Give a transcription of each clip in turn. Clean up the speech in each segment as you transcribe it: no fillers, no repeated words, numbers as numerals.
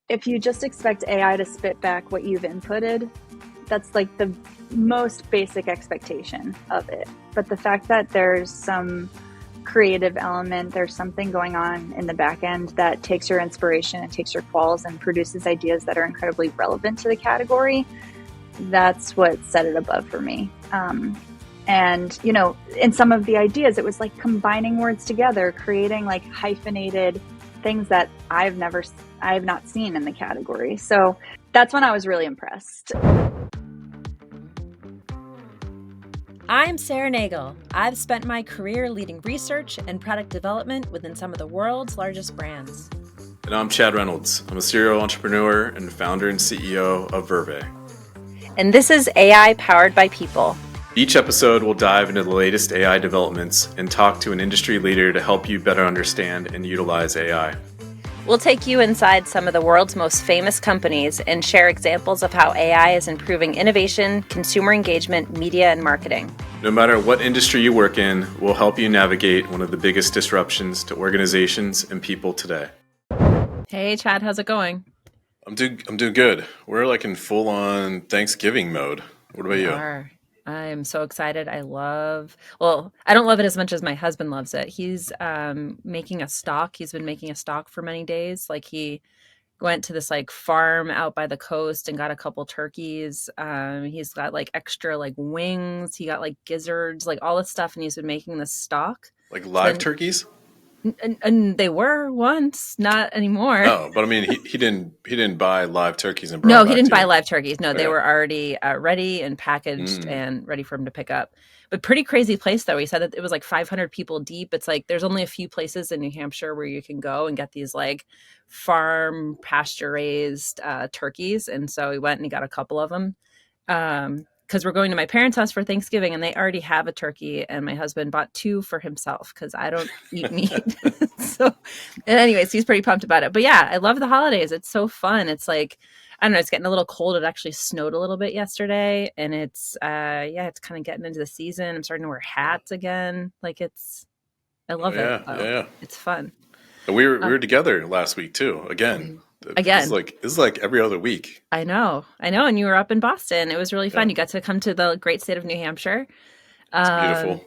if you just expect AI to spit back what you've inputted, that's like the most basic expectation of it. But the fact that there's some creative element, there's something going on in the back end that takes your inspiration and takes your quals and produces ideas that are incredibly relevant to the category, that's what set it above for me. And, you know, in some of the ideas, it was like combining words together, creating like hyphenated things that I have not seen in the category. So that's when I was really impressed. I'm Sarah Nagle. I've spent my career leading research and product development within some of the world's largest brands. And I'm Chad Reynolds. I'm a serial entrepreneur and founder and CEO of Verve. And this is AI Powered by People. Each episode will dive into the latest AI developments and talk to an industry leader to help you better understand and utilize AI. We'll take you inside some of the world's most famous companies and share examples of how AI is improving innovation, consumer engagement, media, and marketing. No matter what industry you work in, we'll help you navigate one of the biggest disruptions to organizations and people today. Hey, Chad, how's it going? I'm doing good. We're like in full-on Thanksgiving mode. What about you? I am so excited. I don't love it as much as my husband loves it. He's making a stock. He's been making a stock for many days. Like he went to this like farm out by the coast and got a couple turkeys. He's got like extra like wings. He got like gizzards, like all this stuff. And he's been making this stock. Like live turkeys? And they were once, not anymore. Oh, but I mean, he didn't buy live turkeys and brought No, them he didn't back buy to you. live turkeys. No, they Okay. were already ready and packaged and ready for him to pick up. But pretty crazy place, though. He said that it was like 500 people deep. It's like there's only a few places in New Hampshire where you can go and get these like farm pasture raised turkeys. And so he went and he got a couple of them. Because we're going to my parents' house for Thanksgiving and they already have a turkey, and my husband bought 2 for himself because I don't eat meat. So, and anyways, he's pretty pumped about it. But yeah, I love the holidays. It's so fun. It's like, I don't know, it's getting a little cold. It actually snowed a little bit yesterday, and it's it's kind of getting into the season. I'm starting to wear hats again. Like I love it. Yeah. It's fun. And we were together last week too. Again. This is like every other week. I know. And you were up in Boston. It was really fun. Yeah. You got to come to the great state of New Hampshire. It's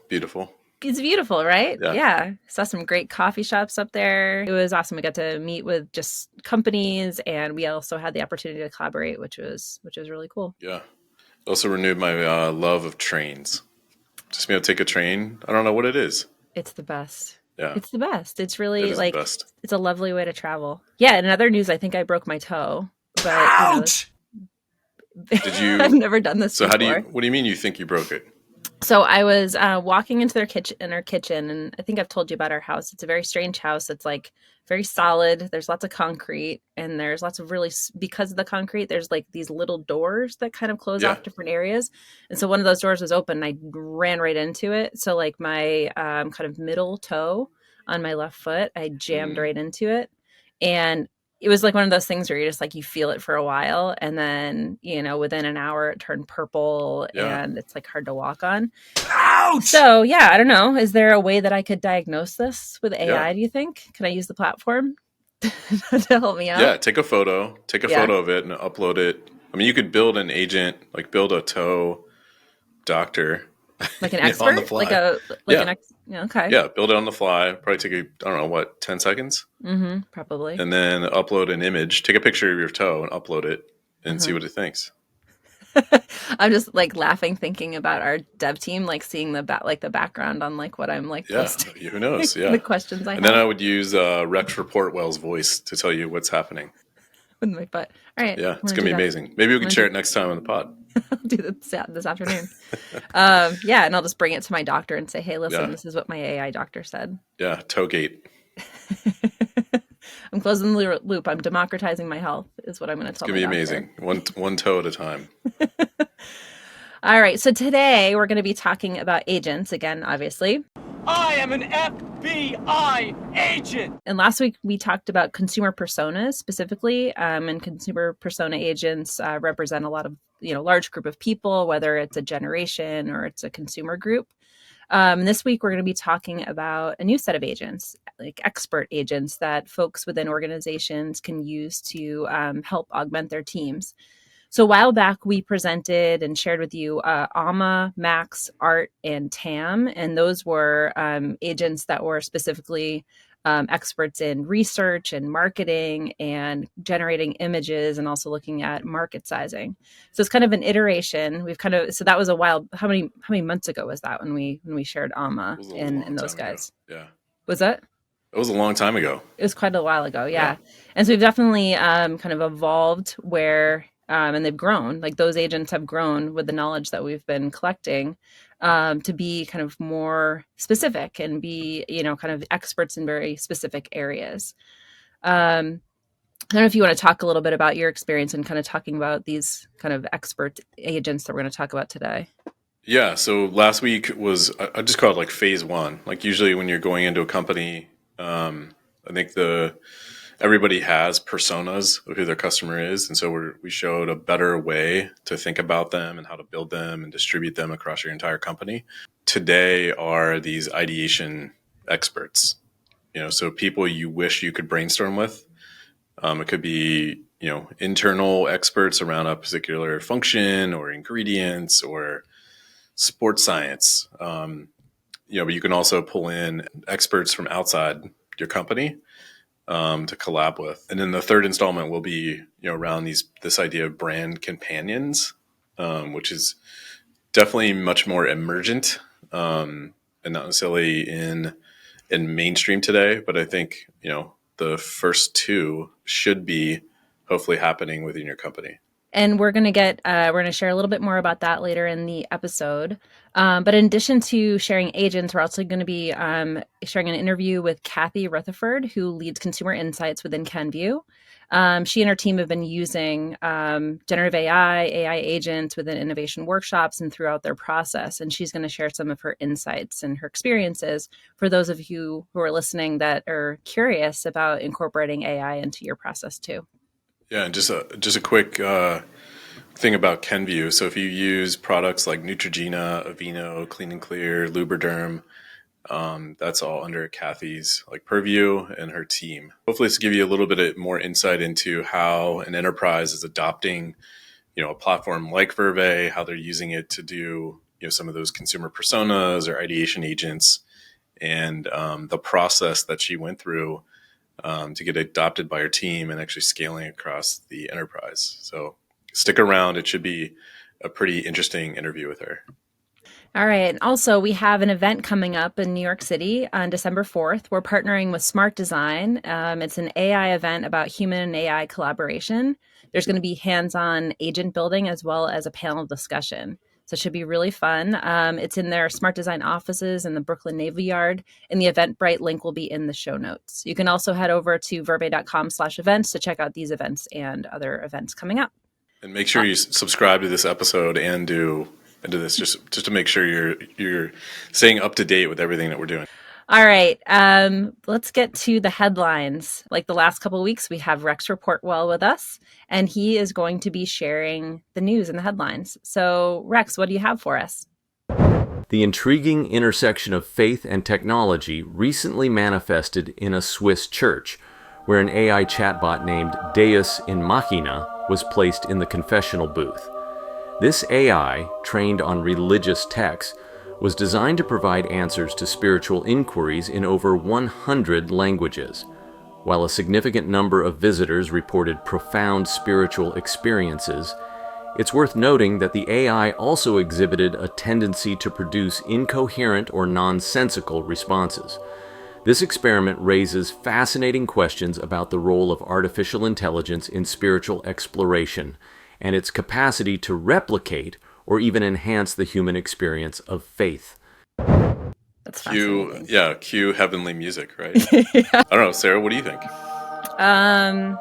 beautiful. It's beautiful, right? Yeah. Saw some great coffee shops up there. It was awesome. We got to meet with just companies, and we also had the opportunity to collaborate, which was really cool. Yeah. Also renewed my love of trains. Just being able to take a train. I don't know what it is. It's the best. Yeah. It's the best. It's really It is like the best. It's a lovely way to travel. Yeah. In other news, I think I broke my toe. But Ouch! Did you? I've never done this before. What do you mean you think you broke it? So I was walking into our kitchen, and I think I've told you about our house. It's a very strange house. It's like very solid. There's lots of concrete, and there's lots of because of the concrete, there's like these little doors that kind of close off different areas. And so one of those doors was open, and I ran right into it. So like my kind of middle toe on my left foot, I jammed right into it. And it was like one of those things where you're just like, you feel it for a while, and then, within an hour it turned purple and it's like hard to walk on. Ouch! So yeah, I don't know. Is there a way that I could diagnose this with AI, do you think? Can I use the platform to help me out? Yeah, take a photo of it and upload it. I mean, you could build an agent, like build a toe doctor. Like an expert? On the fly. Okay. Yeah, build it on the fly. Probably take I don't know, 10 seconds? Mm-hmm, probably. And then upload an image. Take a picture of your toe and upload it and see what it thinks. I'm just like laughing thinking about our dev team, like seeing the background on like what I'm like posting. Who knows? Yeah. The questions I have. And then I would use Rex Reportwell's voice to tell you what's happening. With my butt. All right. Yeah, it's going to be amazing. Maybe we can share it next time on the pod. I'll do this afternoon. And I'll just bring it to my doctor and say, hey, listen, this is what my AI doctor said. Yeah, Toegate. I'm closing the loop. I'm democratizing my health is what I'm going to tell you. It's going to be amazing. One toe at a time. All right. So today we're going to be talking about agents again, obviously. I am an FBI agent. And last week we talked about consumer personas specifically, and consumer persona agents represent a lot of, large group of people, whether it's a generation or it's a consumer group. This week, we're going to be talking about a new set of agents, like expert agents that folks within organizations can use to help augment their teams. So a while back, we presented and shared with you Alma, Max, Art, and Tam. And those were agents that were specifically experts in research and marketing and generating images and also looking at market sizing. So it's kind of an iteration. So that was a while. How many months ago was that when we shared Alma and those guys? Ago. Yeah. Was that? It was a long time ago. It was quite a while ago. Yeah. And so we've definitely kind of evolved where, and they've grown, like those agents have grown with the knowledge that we've been collecting to be kind of more specific and be, kind of experts in very specific areas. I don't know if you want to talk a little bit about your experience and kind of talking about these kind of expert agents that we're going to talk about today. Yeah. So last week was, I just call it like phase one. Like usually when you're going into a company, I think everybody has personas of who their customer is. And so we showed a better way to think about them and how to build them and distribute them across your entire company. Today are these ideation experts, so people you wish you could brainstorm with. It could be, internal experts around a particular function or ingredients or sports science. But you can also pull in experts from outside your company to collab with. And then the third installment will be, around this idea of brand companions, which is definitely much more emergent and not necessarily in mainstream today. But I think, the first two should be hopefully happening within your company. And we're going to share a little bit more about that later in the episode. But in addition to sharing agents, we're also going to be sharing an interview with Kathy Rutherford, who leads consumer insights within Kenvue. She and her team have been using generative AI agents within innovation workshops and throughout their process. And she's going to share some of her insights and her experiences for those of you who are listening that are curious about incorporating AI into your process too. Yeah, and just a quick thing about Kenvue. So if you use products like Neutrogena, Aveeno, Clean and Clear, Lubriderm, that's all under Kathy's purview and her team. Hopefully, this will give you a little bit more insight into how an enterprise is adopting, a platform like Verve, how they're using it to do, some of those consumer personas or ideation agents, and the process that she went through to get adopted by her team and actually scaling across the enterprise. So stick around. It should be a pretty interesting interview with her. All right. And also, we have an event coming up in New York City on December 4th. We're partnering with Smart Design. It's an AI event about human and AI collaboration. There's going to be hands-on agent building as well as a panel discussion. So it should be really fun. It's in their Smart Design offices in the Brooklyn Navy Yard, and the Eventbrite link will be in the show notes. You can also head over to verve.com/events to check out these events and other events coming up. And make sure you subscribe to this episode and do this just to make sure you're staying up to date with everything that we're doing. All right. Let's get to the headlines. Like the last couple of weeks, we have Rex Reportwell with us, and he is going to be sharing the news and the headlines. So, Rex, what do you have for us? The intriguing intersection of faith and technology recently manifested in a Swiss church, where an AI chatbot named Deus in Machina was placed in the confessional booth. This AI, trained on religious texts, was designed to provide answers to spiritual inquiries in over 100 languages. While a significant number of visitors reported profound spiritual experiences, it's worth noting that the AI also exhibited a tendency to produce incoherent or nonsensical responses. This experiment raises fascinating questions about the role of artificial intelligence in spiritual exploration and its capacity to replicate or even enhance the human experience of faith. That's fascinating. Cue heavenly music, right? Yeah. I don't know, Sarah, what do you think? I'm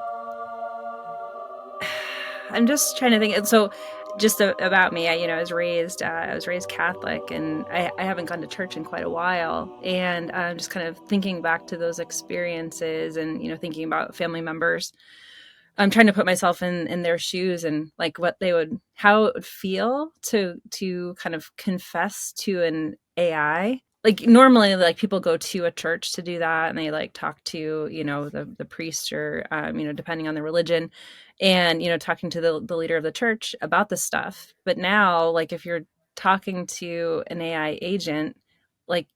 just trying to think. So, just about me, I was raised Catholic, and I haven't gone to church in quite a while. And I'm just kind of thinking back to those experiences, and thinking about family members I'm trying to put myself in their shoes and like how it would feel to kind of confess to an AI. Like normally, like people go to a church to do that, and they like talk to the priest or depending on the religion, and talking to the leader of the church about this stuff. But now, like if you're talking to an AI agent, like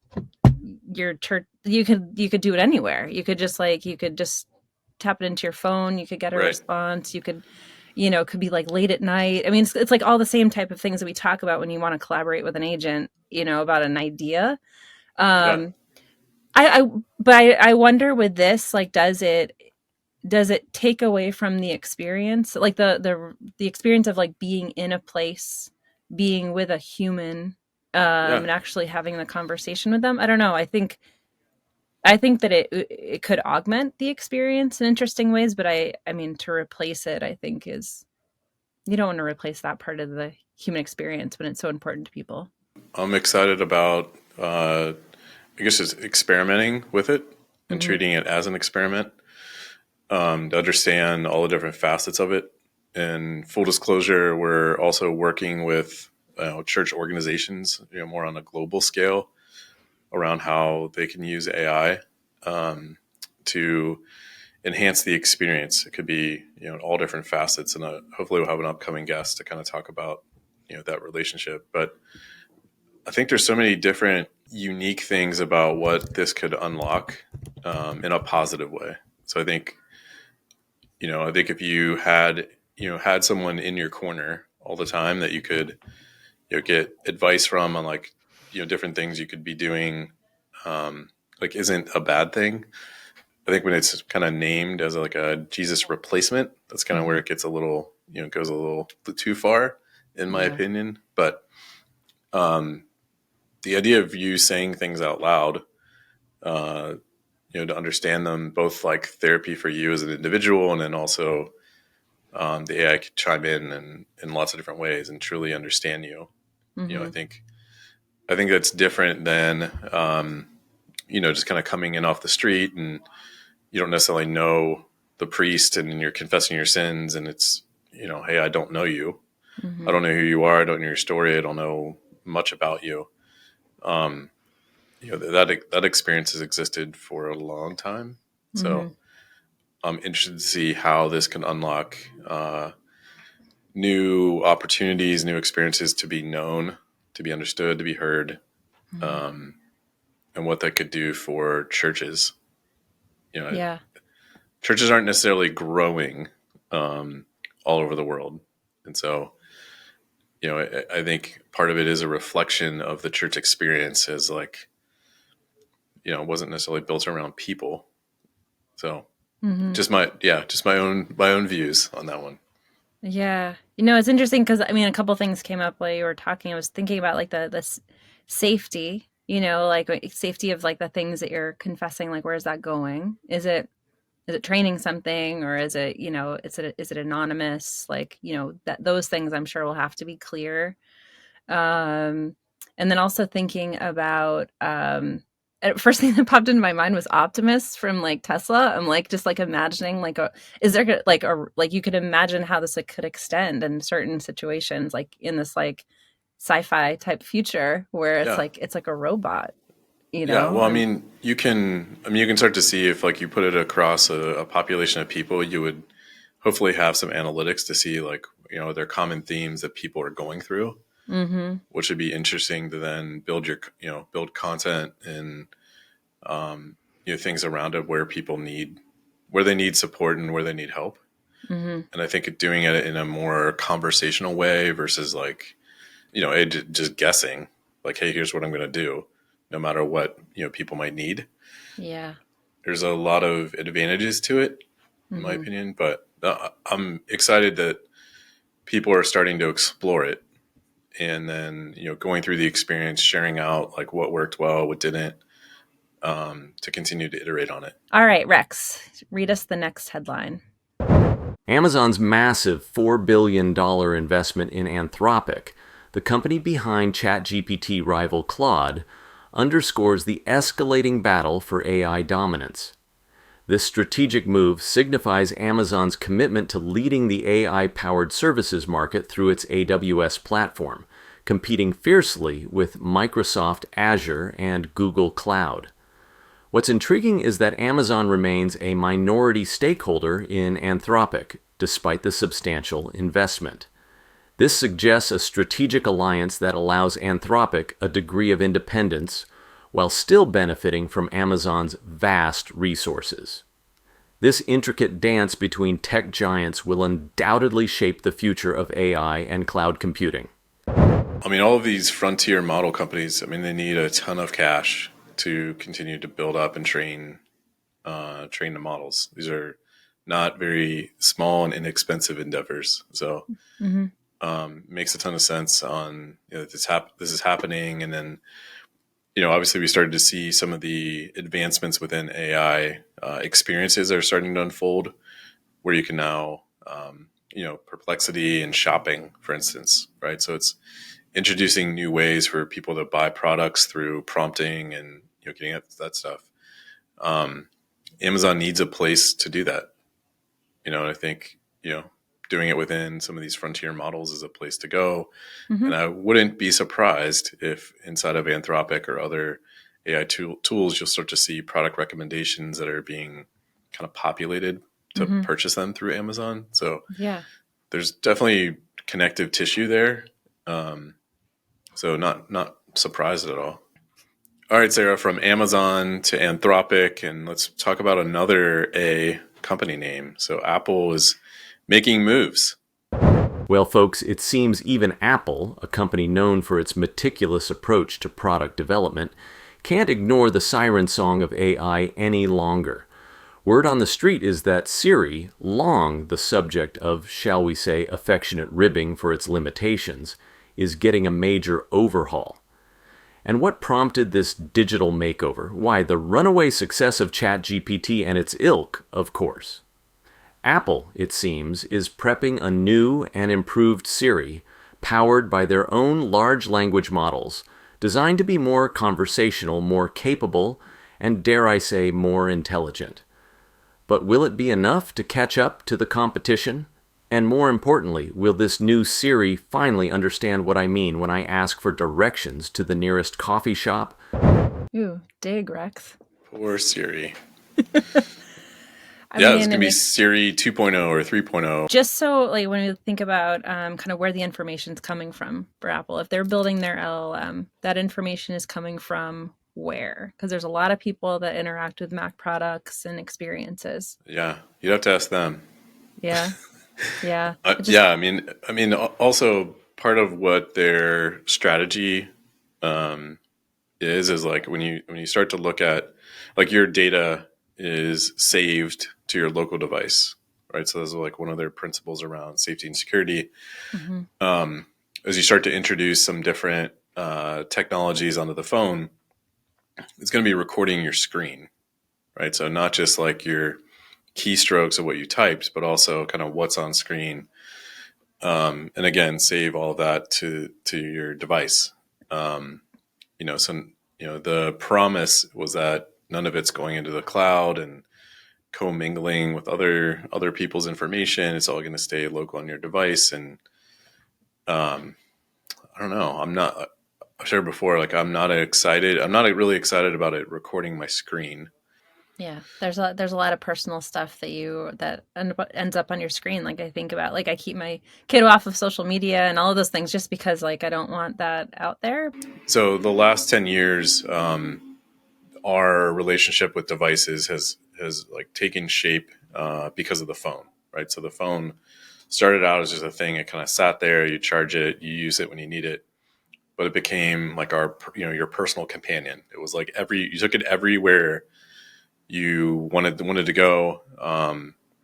your church, you could do it anywhere. You could just tap it into your phone. You could get a Right. response. You could, it could be like late at night. I mean, it's like all the same type of things that we talk about when you want to collaborate with an agent, about an idea. Yeah. I wonder with this, like, does it take away from the experience, like the experience of like being in a place, being with a human, Yeah. and actually having the conversation with them? I don't know. I think that it could augment the experience in interesting ways, but I mean, to replace it, I think you don't want to replace that part of the human experience when it's so important to people. I'm excited about, I guess, just experimenting with it and treating it as an experiment, to understand all the different facets of it. And full disclosure, we're also working with church organizations, more on a global scale around how they can use AI to enhance the experience. It could be, all different facets, and hopefully we'll have an upcoming guest to kind of talk about, that relationship. But I think there's so many different unique things about what this could unlock in a positive way. So I think if you had someone in your corner all the time that you could get advice from on like different things you could be doing, like isn't a bad thing. I think when it's kind of named as like a Jesus replacement, that's kind of where it gets a little, goes a little too far, in my opinion. But the idea of you saying things out loud, to understand them, both like therapy for you as an individual, and then also the AI could chime in lots of different ways and truly understand you. I think that's different than just kind of coming in off the street and you don't necessarily know the priest and you're confessing your sins, and it's hey, I don't know you. I don't know who you are. I don't know your story. I don't know much about you. That experience has existed for a long time. So I'm interested to see how this can unlock new opportunities, new experiences to be known, to be understood, to be heard, and what that could do for churches. Churches aren't necessarily growing all over the world. And so, I think part of it is a reflection of the church experience as like, it wasn't necessarily built around people. So just my own views on that one. Yeah. It's interesting because, I mean, a couple things came up while you were talking. I was thinking about like the safety, like safety of like the things that you're confessing, like where's that going? Is it training something, or is it, is it anonymous? Like, that those things I'm sure will have to be clear. And then also thinking about, first thing that popped into my mind was Optimus from like Tesla. I'm like, just like imagining like is there like you could imagine how this like, could extend in certain situations, like in this like sci-fi type future where it's like a robot. Yeah, well, I mean, you can start to see if like you put it across a population of people, you would hopefully have some analytics to see like, their common themes that people are going through, which would be interesting to then build build content and, things around it where they need support and where they need help. And I think doing it in a more conversational way versus like, just guessing like, hey, here's what I'm going to do, no matter what, people might need. Yeah. There's a lot of advantages to it, in my opinion, but I'm excited that people are starting to explore it and then, going through the experience, sharing out like what worked well, what didn't, to continue to iterate on it. All right, Rex, read us the next headline. Amazon's massive $4 billion investment in Anthropic, the company behind ChatGPT rival Claude, underscores the escalating battle for AI dominance. This strategic move signifies Amazon's commitment to leading the AI-powered services market through its AWS platform, competing fiercely with Microsoft Azure and Google Cloud. What's intriguing is that Amazon remains a minority stakeholder in Anthropic, despite the substantial investment. This suggests a strategic alliance that allows Anthropic a degree of independence while still benefiting from Amazon's vast resources. This intricate dance between tech giants will undoubtedly shape the future of AI and cloud computing. I mean, all of these frontier model companies, I mean, they need a ton of cash to continue to build up and train the models. These are not very small and inexpensive endeavors. So makes a ton of sense on, this is happening. And then, obviously we started to see some of the advancements within AI experiences that are starting to unfold, where you can now, Perplexity and shopping, for instance, right? So it's introducing new ways for people to buy products through prompting and getting at that stuff. Amazon needs a place to do that, and I think doing it within some of these frontier models is a place to go. And I wouldn't be surprised if inside of Anthropic or other AI tools, you'll start to see product recommendations that are being kind of populated to purchase them through Amazon. So there's definitely connective tissue there. So not surprised at all. All right, Sarah, from Amazon to Anthropic, and let's talk about another A company name. So Apple is making moves. Well, folks, it seems even Apple, a company known for its meticulous approach to product development, can't ignore the siren song of AI any longer. Word on the street is that Siri, long the subject of, shall we say, affectionate ribbing for its limitations, is getting a major overhaul. And what prompted this digital makeover? Why, the runaway success of ChatGPT and its ilk, of course. Apple, it seems, is prepping a new and improved Siri, powered by their own large language models, designed to be more conversational, more capable, and dare I say, more intelligent. But will it be enough to catch up to the competition? And more importantly, will this new Siri finally understand what I mean when I ask for directions to the nearest coffee shop? Ooh, dig, Rex. Poor Siri. I mean, it's going to be Siri 2.0 or 3.0. Just so, when we think about kind of where the information's coming from for Apple, if they're building their LLM, that information is coming from where? Because there's a lot of people that interact with Mac products and experiences. Yeah, you'd have to ask them. Yeah. Yeah. I mean, also part of what their strategy is like when you start to look at your data is saved to your local device, right? So those are one of their principles around safety and security. As you start to introduce some different technologies onto the phone, it's going to be recording your screen, right? So not just your keystrokes of what you typed, but also kind of what's on screen. And again, save all of that to your device. The promise was that none of it's going into the cloud and commingling with other people's information. It's all going to stay local on your device. And I don't know. I've shared before, I'm not really excited about it recording my screen. Yeah, there's a lot of personal stuff that ends up on your screen. I think about, I keep my kid off of social media and all of those things just because I don't want that out there. So the last 10 years, our relationship with devices has taken shape because of the phone, right? So the phone started out as just a thing. It kind of sat there, you charge it, you use it when you need it. But it became your personal companion. It was you took it everywhere you wanted to go.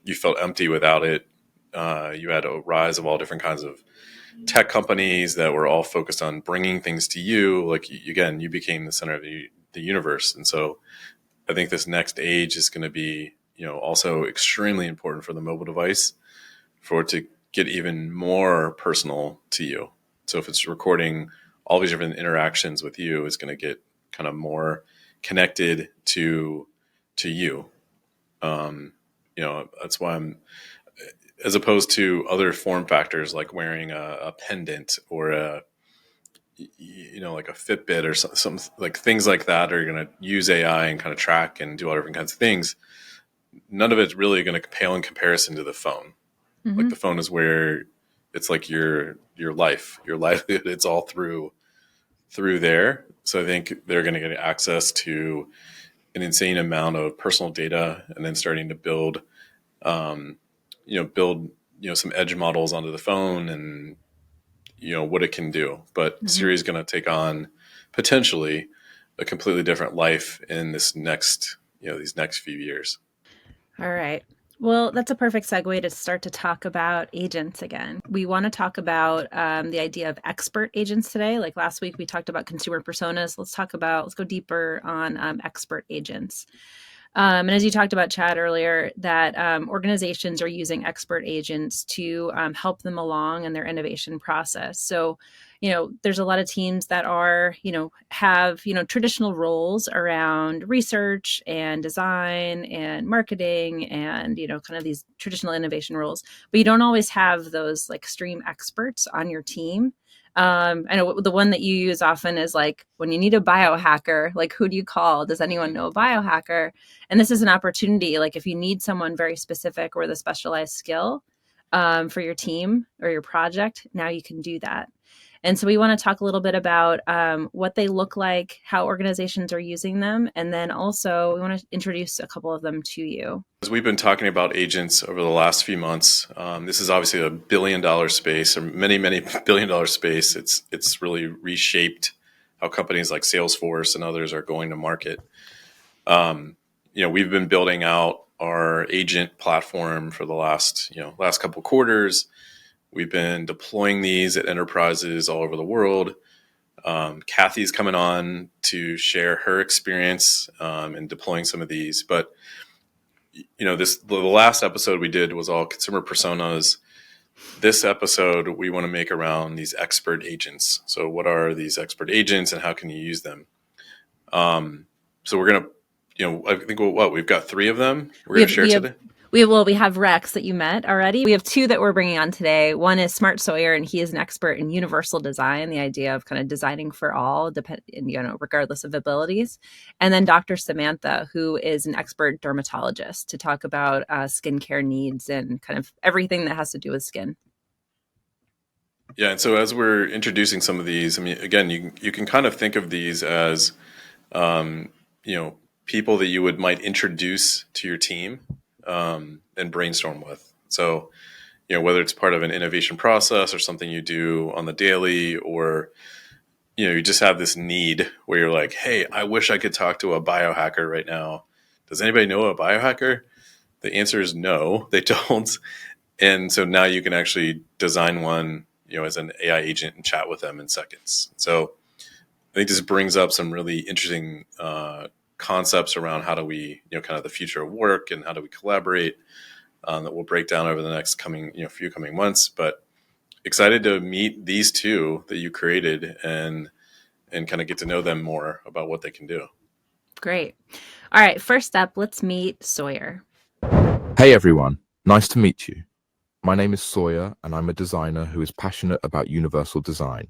You felt empty without it. You had a rise of all different kinds of tech companies that were all focused on bringing things to you. Again, you became the center of the universe. And so I think this next age is going to be, also extremely important for the mobile device for it to get even more personal to you. So if it's recording all these different interactions with you, it's going to get kind of more connected to you. That's why I'm, as opposed to other form factors like wearing a pendant or like a Fitbit or some like things like that are going to use AI and kind of track and do all different kinds of things. None of it's really going to pale in comparison to the phone. Mm-hmm. Like the phone is where it's like your livelihood. It's all through there. So I think they're going to get access to an insane amount of personal data, and then starting to build some edge models onto the phone and what it can do. But Siri is going to take on potentially a completely different life in these next few years. All right. Well, that's a perfect segue to start to talk about agents again. We want to talk about the idea of expert agents today. Like last week, we talked about consumer personas. Let's go deeper on expert agents. And as you talked about, Chad, earlier, that organizations are using expert agents to help them along in their innovation process. So, there's a lot of teams that are, have, traditional roles around research and design and marketing and, kind of these traditional innovation roles, but you don't always have those like stream experts on your team. I know the one that you use often is like when you need a biohacker, like who do you call? Does anyone know a biohacker? And this is an opportunity, like if you need someone very specific or the specialized skill for your team or your project, now you can do that. And so we want to talk a little bit about what they look like, how organizations are using them, and then also we want to introduce a couple of them to you. As we've been talking about agents over the last few months, this is obviously a billion-dollar space, or many billion-dollar space. It's really reshaped how companies like Salesforce and others are going to market. We've been building out our agent platform for the last couple quarters. We've been deploying these at enterprises all over the world. Kathy's coming on to share her experience in deploying some of these. But the last episode we did was all consumer personas. This episode we want to make around these expert agents. So what are these expert agents and how can you use them? So we're gonna, I think we've got 3 of them. We're gonna share today. We have Rex that you met already. We have 2 that we're bringing on today. One is Smart Sawyer, and he is an expert in universal design, the idea of kind of designing for all, regardless of abilities. And then Dr. Samantha, who is an expert dermatologist, to talk about skincare needs and kind of everything that has to do with skin. Yeah, and so as we're introducing some of these, I mean, again, you can kind of think of these as, people that you might introduce to your team. And brainstorm with. So, whether it's part of an innovation process or something you do on the daily, or, you just have this need where you're like, hey, I wish I could talk to a biohacker right now. Does anybody know a biohacker? The answer is no, they don't. And so now you can actually design one, as an AI agent and chat with them in seconds. So I think this brings up some really interesting concepts around how do we, kind of the future of work and how do we collaborate that we'll break down over the next few coming months. But excited to meet these 2 that you created and kind of get to know them more about what they can do. Great. All right. First up, let's meet Sawyer. Hey everyone, nice to meet you. My name is Sawyer and I'm a designer who is passionate about universal design.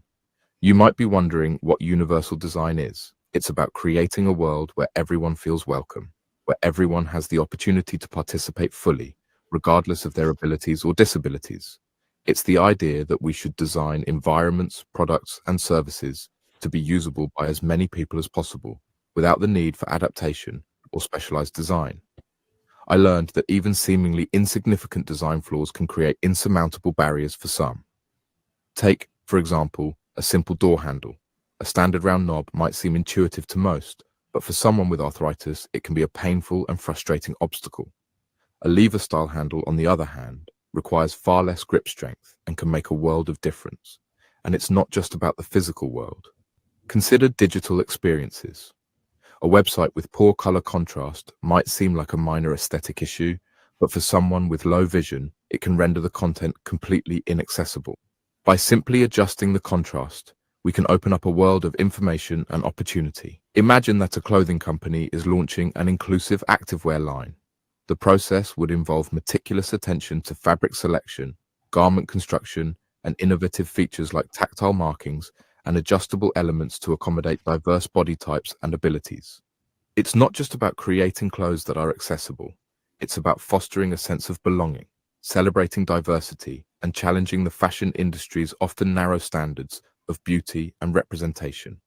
You might be wondering what universal design is. It's about creating a world where everyone feels welcome, where everyone has the opportunity to participate fully, regardless of their abilities or disabilities. It's the idea that we should design environments, products, and services to be usable by as many people as possible, without the need for adaptation or specialized design. I learned that even seemingly insignificant design flaws can create insurmountable barriers for some. Take, for example, a simple door handle. A standard round knob might seem intuitive to most, but for someone with arthritis, it can be a painful and frustrating obstacle. A lever-style handle, on the other hand, requires far less grip strength and can make a world of difference. And it's not just about the physical world. Consider digital experiences. A website with poor color contrast might seem like a minor aesthetic issue, but for someone with low vision, it can render the content completely inaccessible. By simply adjusting the contrast, we can open up a world of information and opportunity. Imagine that a clothing company is launching an inclusive activewear line. The process would involve meticulous attention to fabric selection, garment construction, and innovative features like tactile markings and adjustable elements to accommodate diverse body types and abilities. It's not just about creating clothes that are accessible. It's about fostering a sense of belonging, celebrating diversity, and challenging the fashion industry's often narrow standards of beauty and representation.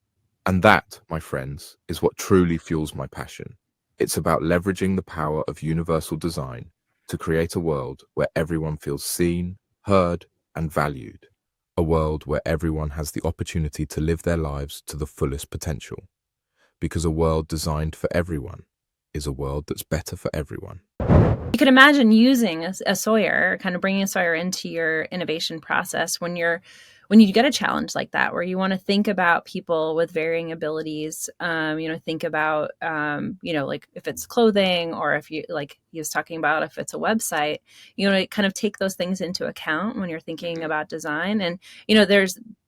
And that, my friends, is what truly fuels my passion. It's about leveraging the power of universal design to create a world where everyone feels seen, heard, and valued. A world where everyone has the opportunity to live their lives to the fullest potential. Because a world designed for everyone is a world that's better for everyone. You can imagine using a Sawyer, kind of bringing a Sawyer into your innovation process when you get a challenge like that, where you want to think about people with varying abilities, think about, like if it's clothing or if you, like he was talking about, if it's a website, kind of take those things into account when you're thinking about design. And,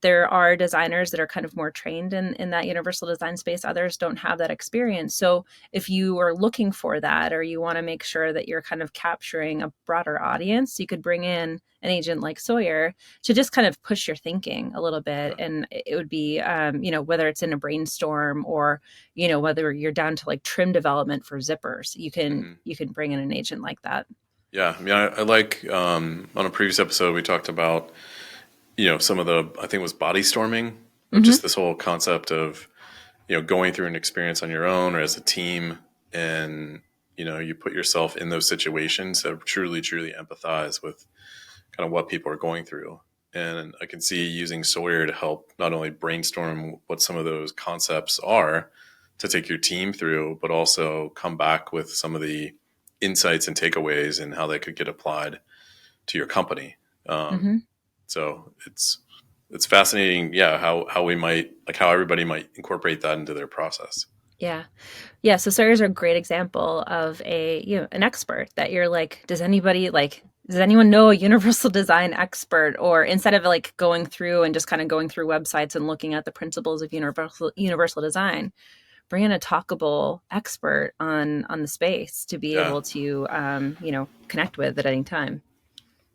there are designers that are kind of more trained in that universal design space. Others don't have that experience. So if you are looking for that, or you want to make sure that you're kind of capturing a broader audience, you could bring in an agent like Sawyer to just kind of push your thinking a little bit. And it would be, whether it's in a brainstorm or, whether you're down to like trim development for zippers, you can bring in an agent like that. Yeah. I mean, I like, on a previous episode, we talked about, some of the, I think it was body storming, just this whole concept of, going through an experience on your own or as a team, and, you put yourself in those situations to truly, truly empathize with kind of what people are going through. And I can see using Sawyer to help not only brainstorm what some of those concepts are to take your team through, but also come back with some of the insights and takeaways and how they could get applied to your company. So it's fascinating. Yeah. How we might, like how everybody might incorporate that into their process. Yeah. Yeah. So Sawyer's a great example of an expert that you're like, does anyone know a universal design expert? Or instead of like going through and just kind of going through websites and looking at the principles of universal design, bring in a talkable expert on the space to be able to, connect with at any time.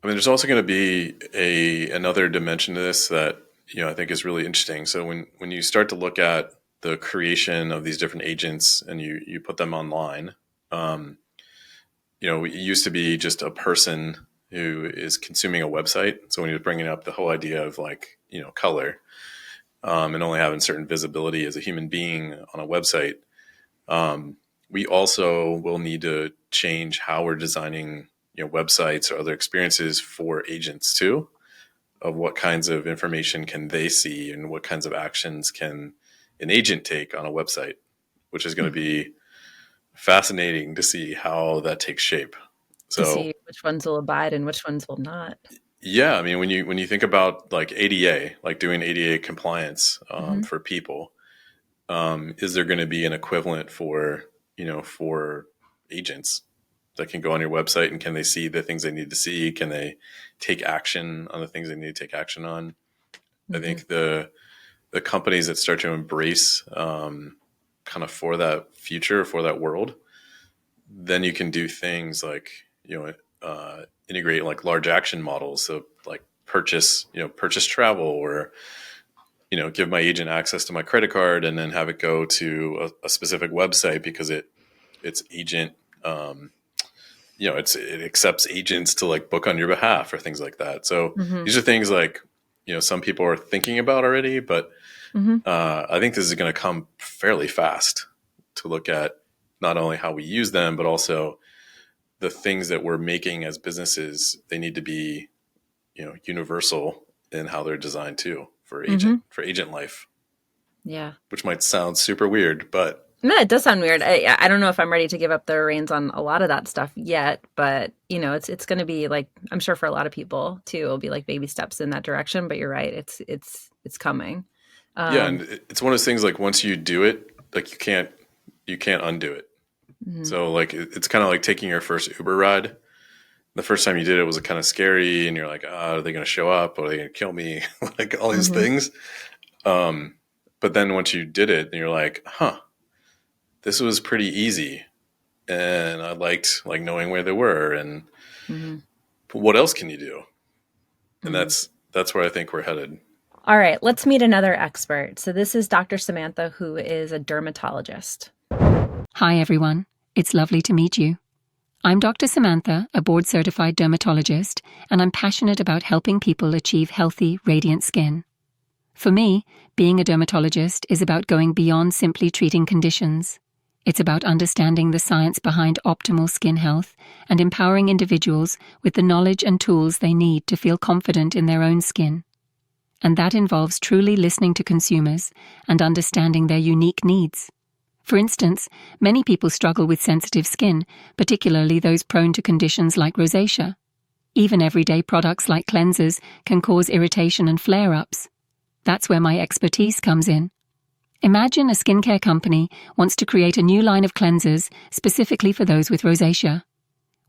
I mean, there's also going to be another dimension to this that, I think is really interesting. So when you start to look at the creation of these different agents and you put them online, it used to be just a person who is consuming a website. So when you're bringing up the whole idea of like, color, and only having certain visibility as a human being on a website, we also will need to change how we're designing, websites or other experiences for agents too, of what kinds of information can they see and what kinds of actions can an agent take on a website, which is going to be fascinating to see how that takes shape. So to see which ones will abide and which ones will not. Yeah. I mean, when you think about like ADA, like doing ADA compliance for people, is there going to be an equivalent for agents that can go on your website, and can they see the things they need to see? Can they take action on the things they need to take action on? I think the companies that start to embrace kind of for that future, for that world, then you can do things like, integrate like large action models. So like purchase travel, or, give my agent access to my credit card and then have it go to a specific website because it's agent, it accepts agents to like book on your behalf or things like that. So these are things like, some people are thinking about already, but I think this is going to come fairly fast to look at not only how we use them, but also the things that we're making as businesses. They need to be, universal in how they're designed too for agent life. Yeah. Which might sound super weird, but no, it does sound weird. I don't know if I'm ready to give up the reins on a lot of that stuff yet, but it's going to be like, I'm sure for a lot of people too, it'll be like baby steps in that direction. But you're right, it's coming. Yeah, and it's one of those things like once you do it, like you can't undo it. So like it's kind of like taking your first Uber ride. The first time you did it was kind of scary, and you're like, oh, are they going to show up? Or are they going to kill me? Like all these things. But then once you did it, and you're like, huh, this was pretty easy. and I liked like knowing where they were and Mm-hmm. what else can you do? And Mm-hmm. that's where I think we're headed. All right, let's meet another expert. So this is Dr. Samantha, who is a dermatologist. Hi, everyone. It's lovely to meet you. I'm Dr. Samantha, a board-certified dermatologist, and I'm passionate about helping people achieve healthy, radiant skin. For me, being a dermatologist is about going beyond simply treating conditions. It's about understanding the science behind optimal skin health and empowering individuals with the knowledge and tools they need to feel confident in their own skin. And that involves truly listening to consumers and understanding their unique needs. For instance, many people struggle with sensitive skin, particularly those prone to conditions like rosacea. Even everyday products like cleansers can cause irritation and flare-ups. That's where my expertise comes in. Imagine a skincare company wants to create a new line of cleansers specifically for those with rosacea.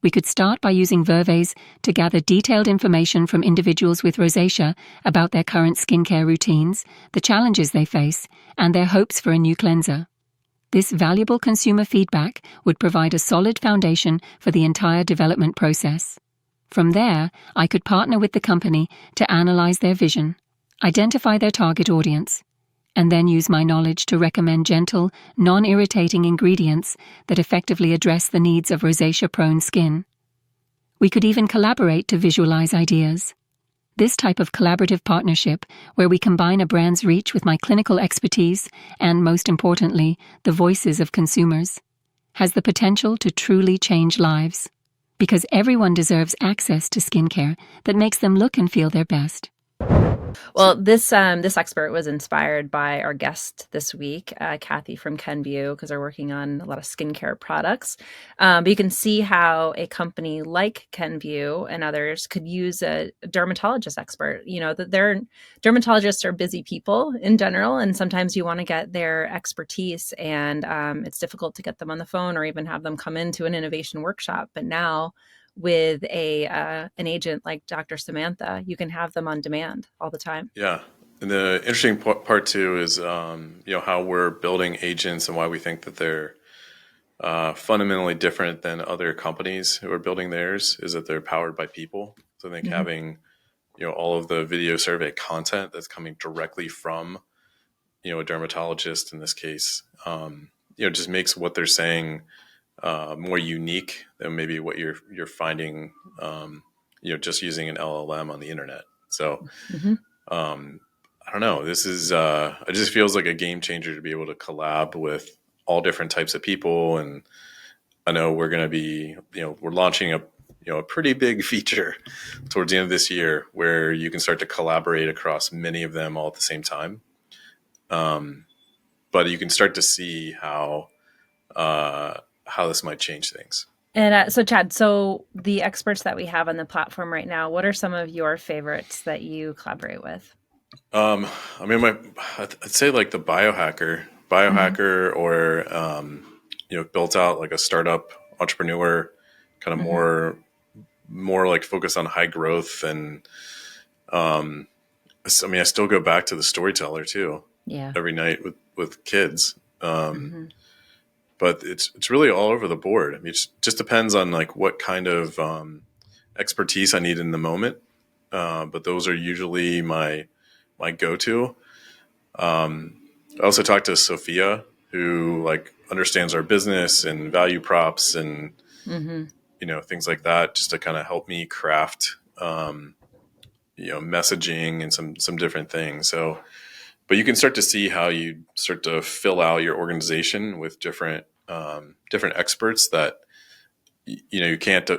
We could start by using Verves to gather detailed information from individuals with rosacea about their current skincare routines, the challenges they face, and their hopes for a new cleanser. This valuable consumer feedback would provide a solid foundation for the entire development process. From there, I could partner with the company to analyze their vision, identify their target audience, and then use my knowledge to recommend gentle, non-irritating ingredients that effectively address the needs of rosacea-prone skin. We could even collaborate to visualize ideas. This type of collaborative partnership, where we combine a brand's reach with my clinical expertise and, most importantly, the voices of consumers, has the potential to truly change lives. Because everyone deserves access to skincare that makes them look and feel their best. Well, this expert was inspired by our guest this week, Kathy from Kenvue, because they're working on a lot of skincare products. But you can see how a company like Kenvue and others could use a dermatologist expert. You know, that their dermatologists are busy people in general, and sometimes you want to get their expertise, and it's difficult to get them on the phone or even have them come into an innovation workshop. But now, with an agent like Dr. Samantha, you can have them on demand all the time. Yeah. And the interesting part too is, how we're building agents and why we think that they're fundamentally different than other companies who are building theirs is that they're powered by people. So I think having, all of the video survey content that's coming directly from, a dermatologist in this case, just makes what they're saying more unique than maybe what you're finding, just using an LLM on the internet. So, I don't know. This is it just feels like a game changer to be able to collab with all different types of people. And I know we're going to be, we're launching a pretty big feature towards the end of this year where you can start to collaborate across many of them all at the same time. But you can start to see how this might change things. And so, Chad, so the experts that we have on the platform right now, what are some of your favorites that you collaborate with? I'd say like the biohacker, or built out like a startup entrepreneur, kind of more like focused on high growth. And I still go back to the storyteller too. Yeah. Every night with kids. But it's really all over the board. I mean, it just depends on like what kind of expertise I need in the moment. But those are usually my go-to. I also talked to Sophia, who like understands our business and value props and things like that, just to kind of help me craft messaging and some different things. So, but you can start to see how you start to fill out your organization with different experts that you can't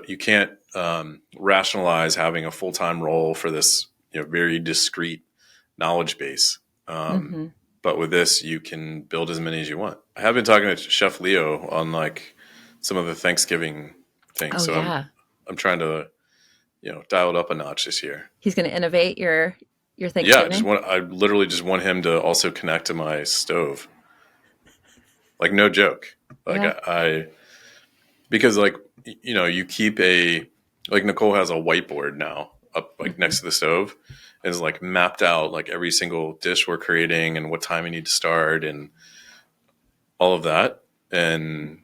rationalize having a full-time role for this very discrete knowledge base. But with this, you can build as many as you want. I have been talking to Chef Leo on like some of the Thanksgiving things. I'm trying to dial it up a notch this year. He's going to innovate your Thanksgiving. Yeah, I literally just want him to also connect to my stove. Like, no joke. Like because like, you keep like Nicole has a whiteboard now up like next to the stove, and is like mapped out like every single dish we're creating and what time we need to start and all of that. And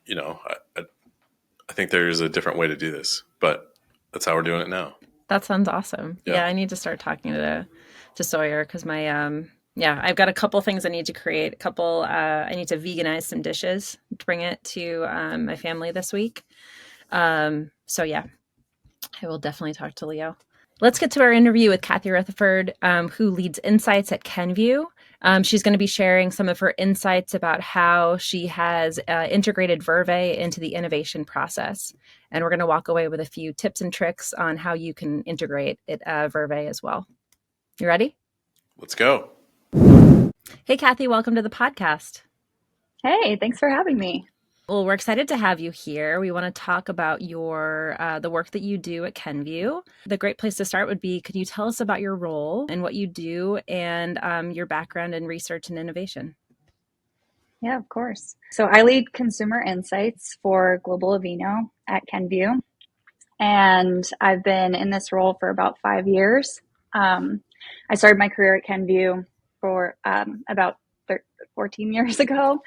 I think there's a different way to do this, but that's how we're doing it now. That sounds awesome. Yeah, I need to start talking to Sawyer because my I've got a couple things I need to create. I need to veganize some dishes to bring it to my family this week. So yeah, I will definitely talk to Leo. Let's get to our interview with Kathy Rutherford, who leads insights at Kenvue. She's going to be sharing some of her insights about how she has integrated Verve into the innovation process. And we're going to walk away with a few tips and tricks on how you can integrate it, Verve as well. You ready? Let's go. Hey, Kathy, welcome to the podcast. Hey, thanks for having me. Well, we're excited to have you here. We want to talk about your the work that you do at Kenvue. The great place to start would be, could you tell us about your role and what you do and your background in research and innovation? Yeah, of course. So I lead consumer insights for Global Aveeno at Kenvue, and I've been in this role for about 5 years. I started my career at Kenvue for about 14 years ago.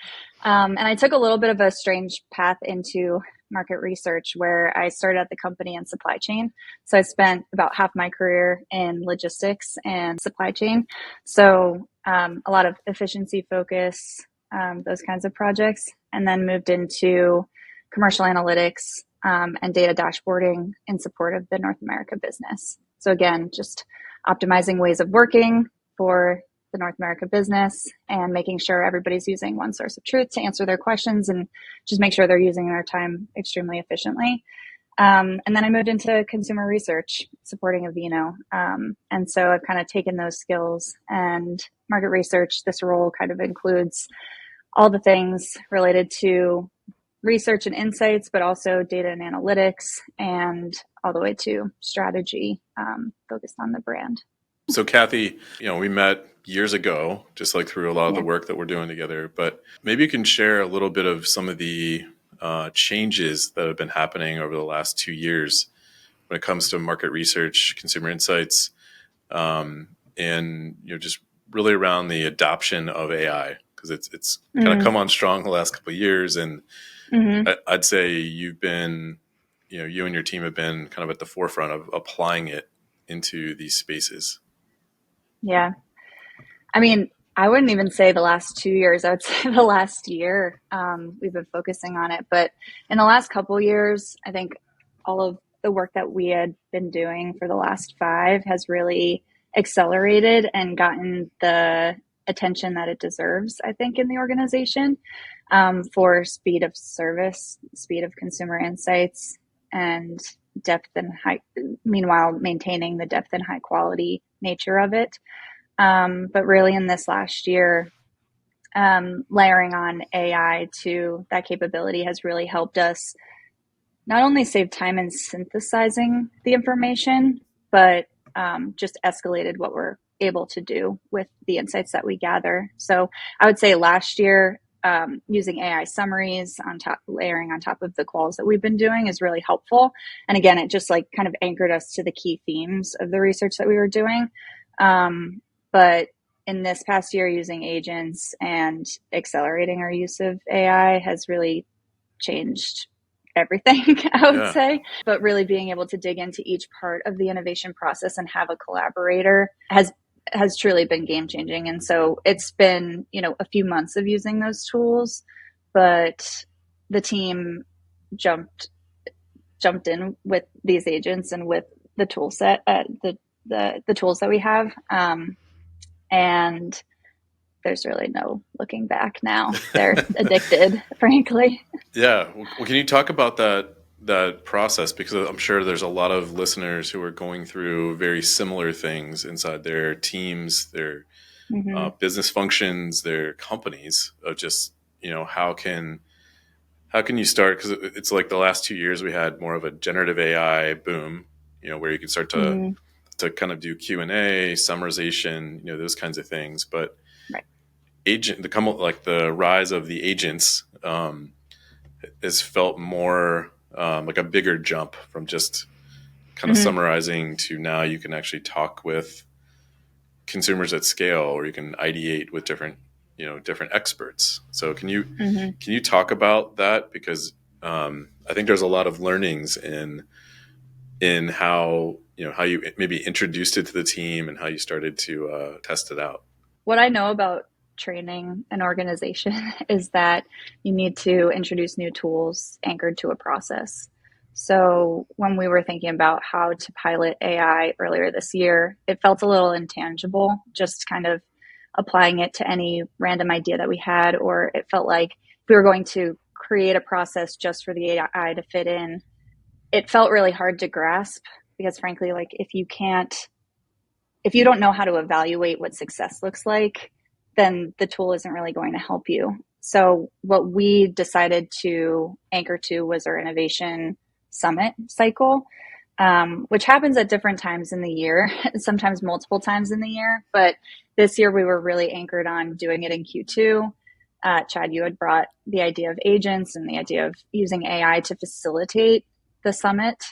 And I took a little bit of a strange path into market research where I started at the company in supply chain. So I spent about half my career in logistics and supply chain. So a lot of efficiency focus, those kinds of projects, and then moved into commercial analytics and data dashboarding in support of the North America business. So again, just optimizing ways of working for the North America business and making sure everybody's using one source of truth to answer their questions and just make sure they're using their time extremely efficiently. And then I moved into consumer research, supporting Aveeno. And so I've kind of taken those skills, and market research, this role kind of includes all the things related to research and insights, but also data and analytics, and all the way to strategy focused on the brand. So Kathy, we met years ago, just like through a lot of the work that we're doing together, but maybe you can share a little bit of some of the changes that have been happening over the last 2 years when it comes to market research, consumer insights, and just really around the adoption of AI, because it's kind of come on strong the last couple of years. And I'd say you've been, you and your team have been kind of at the forefront of applying it into these spaces. Yeah. I mean, I wouldn't even say the last 2 years. I would say the last year we've been focusing on it. But in the last couple of years, I think all of the work that we had been doing for the last 5 has really accelerated and gotten the attention that it deserves, I think, in the organization for speed of service, speed of consumer insights, and depth and high, meanwhile maintaining the depth and high quality nature of it. But really in this last year, layering on AI to that capability has really helped us not only save time in synthesizing the information, but just escalated what we're able to do with the insights that we gather. So I would say last year, using AI summaries on top, layering on top of the calls that we've been doing is really helpful. And again, it just like kind of anchored us to the key themes of the research that we were doing. But in this past year, using agents and accelerating our use of AI has really changed everything, I would say. But really being able to dig into each part of the innovation process and have a collaborator has truly been game changing. And so it's been, a few months of using those tools, but the team jumped in with these agents and with the tool set, the tools that we have. And there's really no looking back now. They're addicted, frankly. Yeah. Well, can you talk about that process? Because I'm sure there's a lot of listeners who are going through very similar things inside their teams, their business functions, their companies, of just, how can you start? Because it's like the last 2 years we had more of a generative AI boom, where you can start to kind of do Q&A, summarization, those kinds of things. But the rise of the agents has felt more like a bigger jump from just kind of summarizing to now you can actually talk with consumers at scale, or you can ideate with different different experts. So can you talk about that? Because I think there's a lot of learnings in how how you maybe introduced it to the team and how you started to test it out. What I know about training an organization is that you need to introduce new tools anchored to a process. So when we were thinking about how to pilot AI earlier this year, it felt a little intangible, just kind of applying it to any random idea that we had, or it felt like if we were going to create a process just for the AI to fit in, it felt really hard to grasp because frankly, like if you don't know how to evaluate what success looks like, then the tool isn't really going to help you. So what we decided to anchor to was our innovation summit cycle, which happens at different times in the year, sometimes multiple times in the year. But this year we were really anchored on doing it in Q2. Chad, you had brought the idea of agents and the idea of using AI to facilitate the summit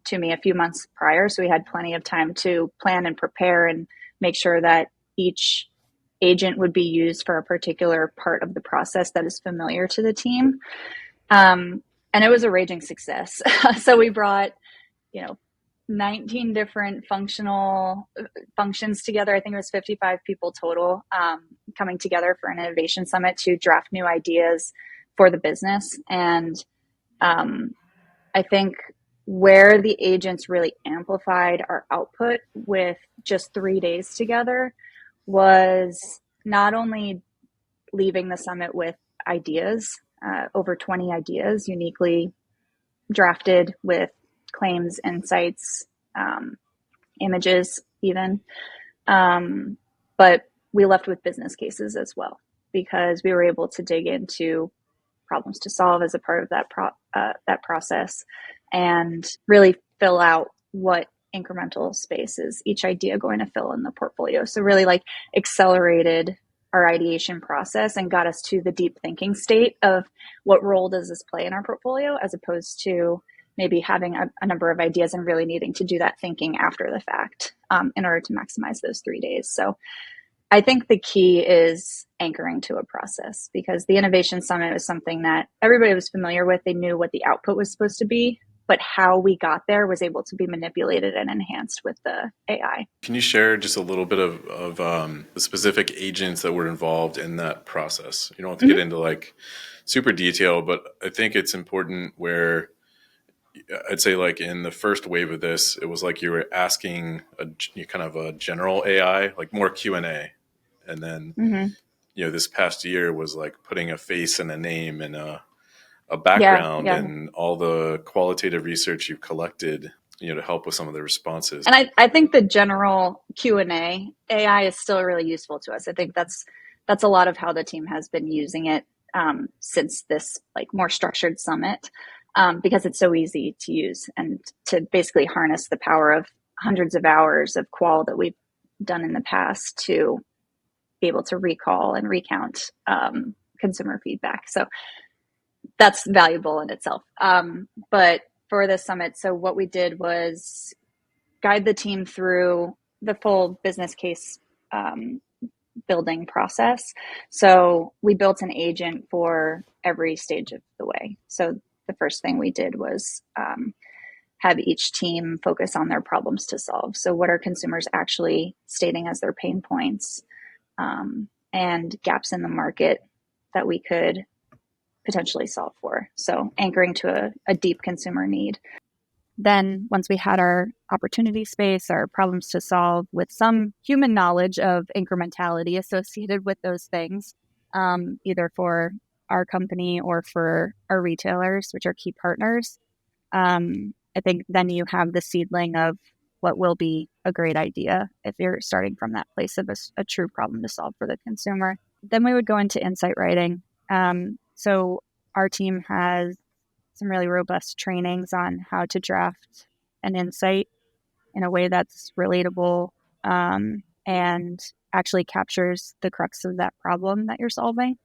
to me a few months prior. So we had plenty of time to plan and prepare and make sure that each agent would be used for a particular part of the process that is familiar to the team. And it was a raging success. So we brought, 19 different functions together. I think it was 55 people total coming together for an innovation summit to draft new ideas for the business. And I think where the agents really amplified our output with just 3 days together was not only leaving the summit with ideas, over 20 ideas uniquely drafted with claims, insights, images even, but we left with business cases as well because we were able to dig into problems to solve as a part of that process and really fill out what incremental space is each idea going to fill in the portfolio. So really like accelerated our ideation process and got us to the deep thinking state of what role does this play in our portfolio, as opposed to maybe having a number of ideas and really needing to do that thinking after the fact in order to maximize those 3 days. So I think the key is anchoring to a process, because the Innovation Summit was something that everybody was familiar with. They knew what the output was supposed to be, but how we got there was able to be manipulated and enhanced with the AI. Can you share just a little bit of the specific agents that were involved in that process? You don't have to get into like super detail, but I think it's important where I'd say like in the first wave of this, it was like you were asking kind of a general AI, like more Q&A. And then, this past year was like putting a face and a name and a background and all the qualitative research you've collected, to help with some of the responses. And I think the general Q&A AI is still really useful to us. I think that's a lot of how the team has been using it since this like more structured summit, because it's so easy to use and to basically harness the power of hundreds of hours of qual that we've done in the past to be able to recall and recount consumer feedback. So that's valuable in itself. But for this summit, so what we did was guide the team through the full business case building process. So we built an agent for every stage of the way. So the first thing we did was have each team focus on their problems to solve. So what are consumers actually stating as their pain points and gaps in the market that we could potentially solve for. So anchoring to a deep consumer need. Then once we had our opportunity space, our problems to solve with some human knowledge of incrementality associated with those things, either for our company or for our retailers, which are key partners, I think then you have the seedling of what will be a great idea if you're starting from that place of a true problem to solve for the consumer. Then we would go into insight writing. So our team has some really robust trainings on how to draft an insight in a way that's relatable and actually captures the crux of that problem that you're solving.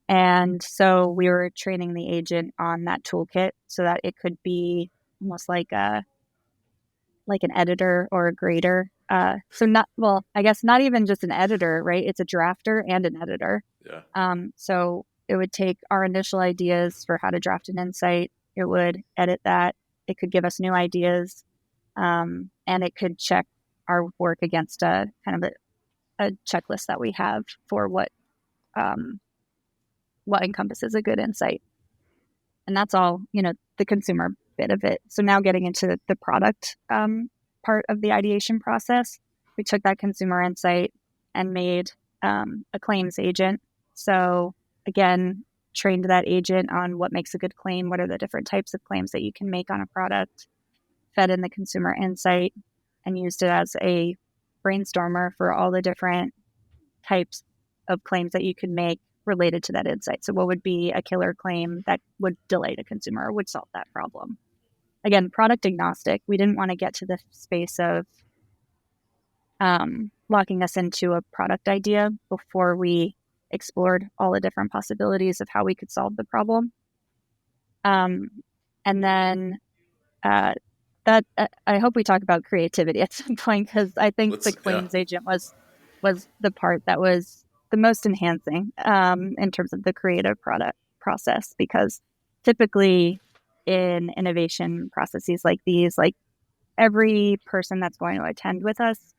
And so we were training the agent on that toolkit so that it could be almost like an editor or a grader So not, well, I guess not even just an editor, right? It's a drafter and an editor. Yeah. So it would take our initial ideas for how to draft an insight. It would edit that. It could give us new ideas, and it could check our work against a kind of a checklist that we have for what encompasses a good insight. And that's all, the consumer bit of it. So now getting into the product part of the ideation process, we took that consumer insight and made a claims agent. So again, trained that agent on what makes a good claim, what are the different types of claims that you can make on a product, fed in the consumer insight, and used it as a brainstormer for all the different types of claims that you could make related to that insight. So what would be a killer claim that would delight a consumer or would solve that problem? Again, product agnostic. We didn't want to get to the space of locking us into a product idea before we explored all the different possibilities of how we could solve the problem. And then that I hope we talk about creativity at some point, because I think the claims agent was the part that was the most enhancing in terms of the creative product process, because typically in innovation processes like these, like every person that's going to attend with us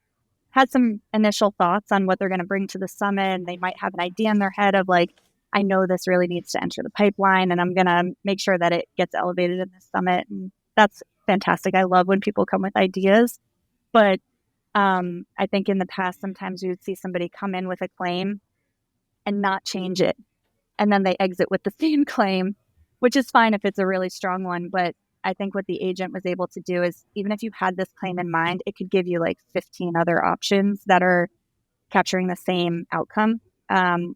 had some initial thoughts on what they're going to bring to the summit, and they might have an idea in their head of like, I know this really needs to enter the pipeline and I'm going to make sure that it gets elevated in this summit. And that's fantastic. I love when people come with ideas, but I think in the past, sometimes you would see somebody come in with a claim and not change it. And then they exit with the same claim, which is fine if it's a really strong one. But I think what the agent was able to do is, even if you had this claim in mind, it could give you like 15 other options that are capturing the same outcome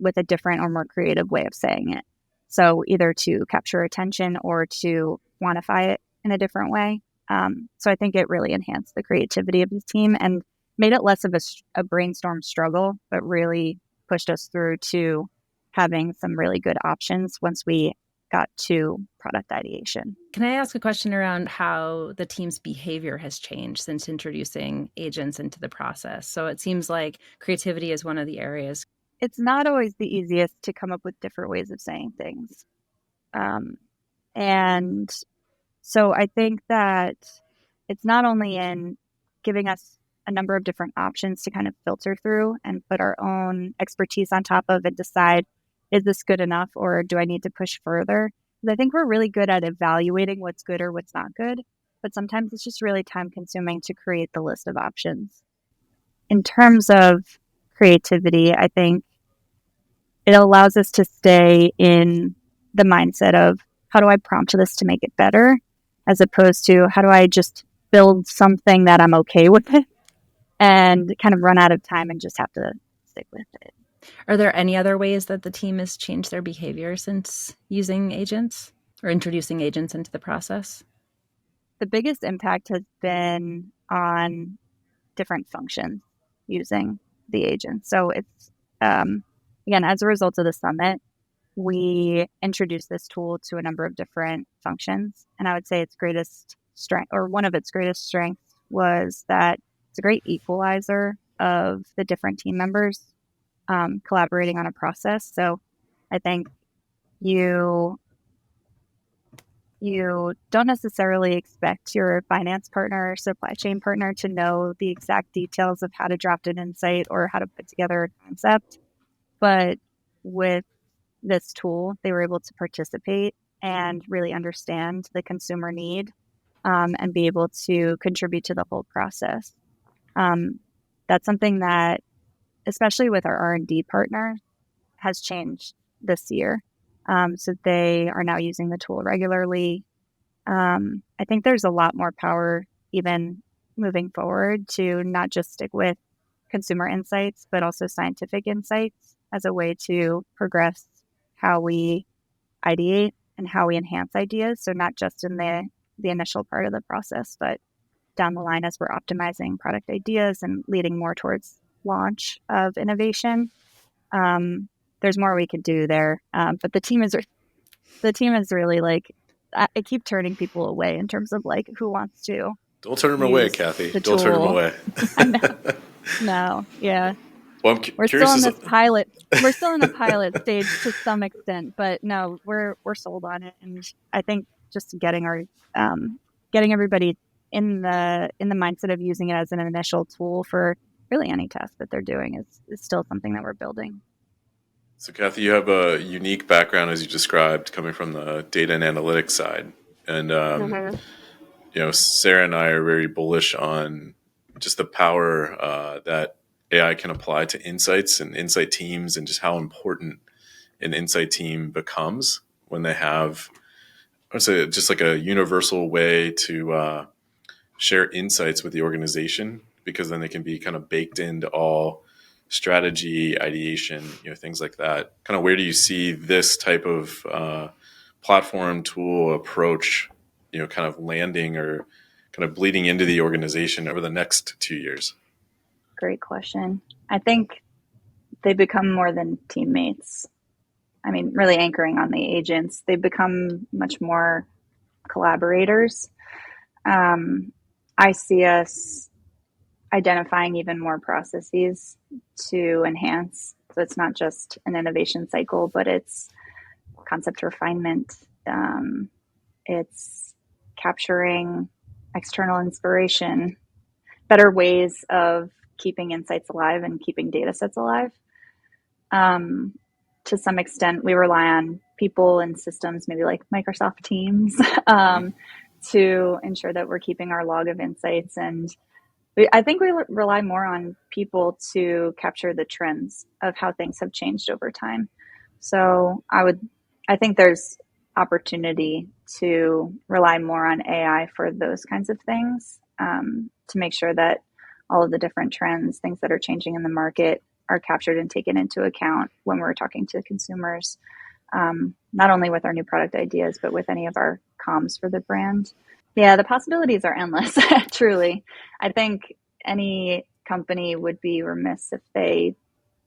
with a different or more creative way of saying it. So either to capture attention or to quantify it in a different way. So I think it really enhanced the creativity of the team and made it less of a brainstorm struggle, but really pushed us through to having some really good options once we got to product ideation. Can I ask a question around how the team's behavior has changed since introducing agents into the process? So it seems like creativity is one of the areas. It's not always the easiest to come up with different ways of saying things. And so I think that it's not only in giving us a number of different options to kind of filter through and put our own expertise on top of and decide, is this good enough or do I need to push further? Because I think we're really good at evaluating what's good or what's not good, but sometimes it's just really time consuming to create the list of options. In terms of creativity, I think it allows us to stay in the mindset of, how do I prompt this to make it better, as opposed to how do I just build something that I'm okay with it and kind of run out of time and just have to stick with it. Are there any other ways that the team has changed their behavior since using agents or introducing agents into the process? The biggest impact has been on different functions using the agent. So it's, again, as a result of the summit, we introduced this tool to a number of different functions. And I would say its greatest strength, or one of its greatest strengths, was that it's a great equalizer of the different team members collaborating on a process. So I think you don't necessarily expect your finance partner or supply chain partner to know the exact details of how to draft an insight or how to put together a concept. But with this tool, they were able to participate and really understand the consumer need and be able to contribute to the whole process. That's something that, especially with our R&D partner, has changed this year. So they are now using the tool regularly. I think there's a lot more power even moving forward to not just stick with consumer insights, but also scientific insights as a way to progress how we ideate and how we enhance ideas. So not just in the initial part of the process, but down the line as we're optimizing product ideas and leading more towards launch of innovation. There's more we could do there, but the team is really like, I keep turning people away in terms of like who wants to. Don't turn them away, Kathy. Don't turn them away. I know. No, yeah. Well, I'm We're curious. still in this pilot. We're still in the pilot stage to some extent, but no, we're sold on it, and I think just getting everybody in the mindset of using it as an initial tool for really any task that they're doing is still something that we're building. So, Kathy, you have a unique background, as you described, coming from the data and analytics side, and Sarah and I are very bullish on just the power that AI can apply to insights and insight teams, and just how important an insight team becomes when they have, I would say, just like a universal way to share insights with the organization, because then they can be kind of baked into all strategy, ideation, things like that. Kind of where do you see this type of platform, tool, approach, kind of landing or kind of bleeding into the organization over the next 2 years? Great question. I think they become more than teammates. I mean, really anchoring on the agents, they become much more collaborators. I see us identifying even more processes to enhance. So it's not just an innovation cycle, but it's concept refinement. It's capturing external inspiration, better ways of keeping insights alive and keeping data sets alive. To some extent, we rely on people and systems, maybe like Microsoft Teams, to ensure that we're keeping our log of insights. And I think we rely more on people to capture the trends of how things have changed over time. So I think there's opportunity to rely more on AI for those kinds of things, to make sure that all of the different trends, things that are changing in the market, are captured and taken into account when we're talking to consumers, not only with our new product ideas, but with any of our comms for the brand. Yeah, the possibilities are endless, truly. I think any company would be remiss if they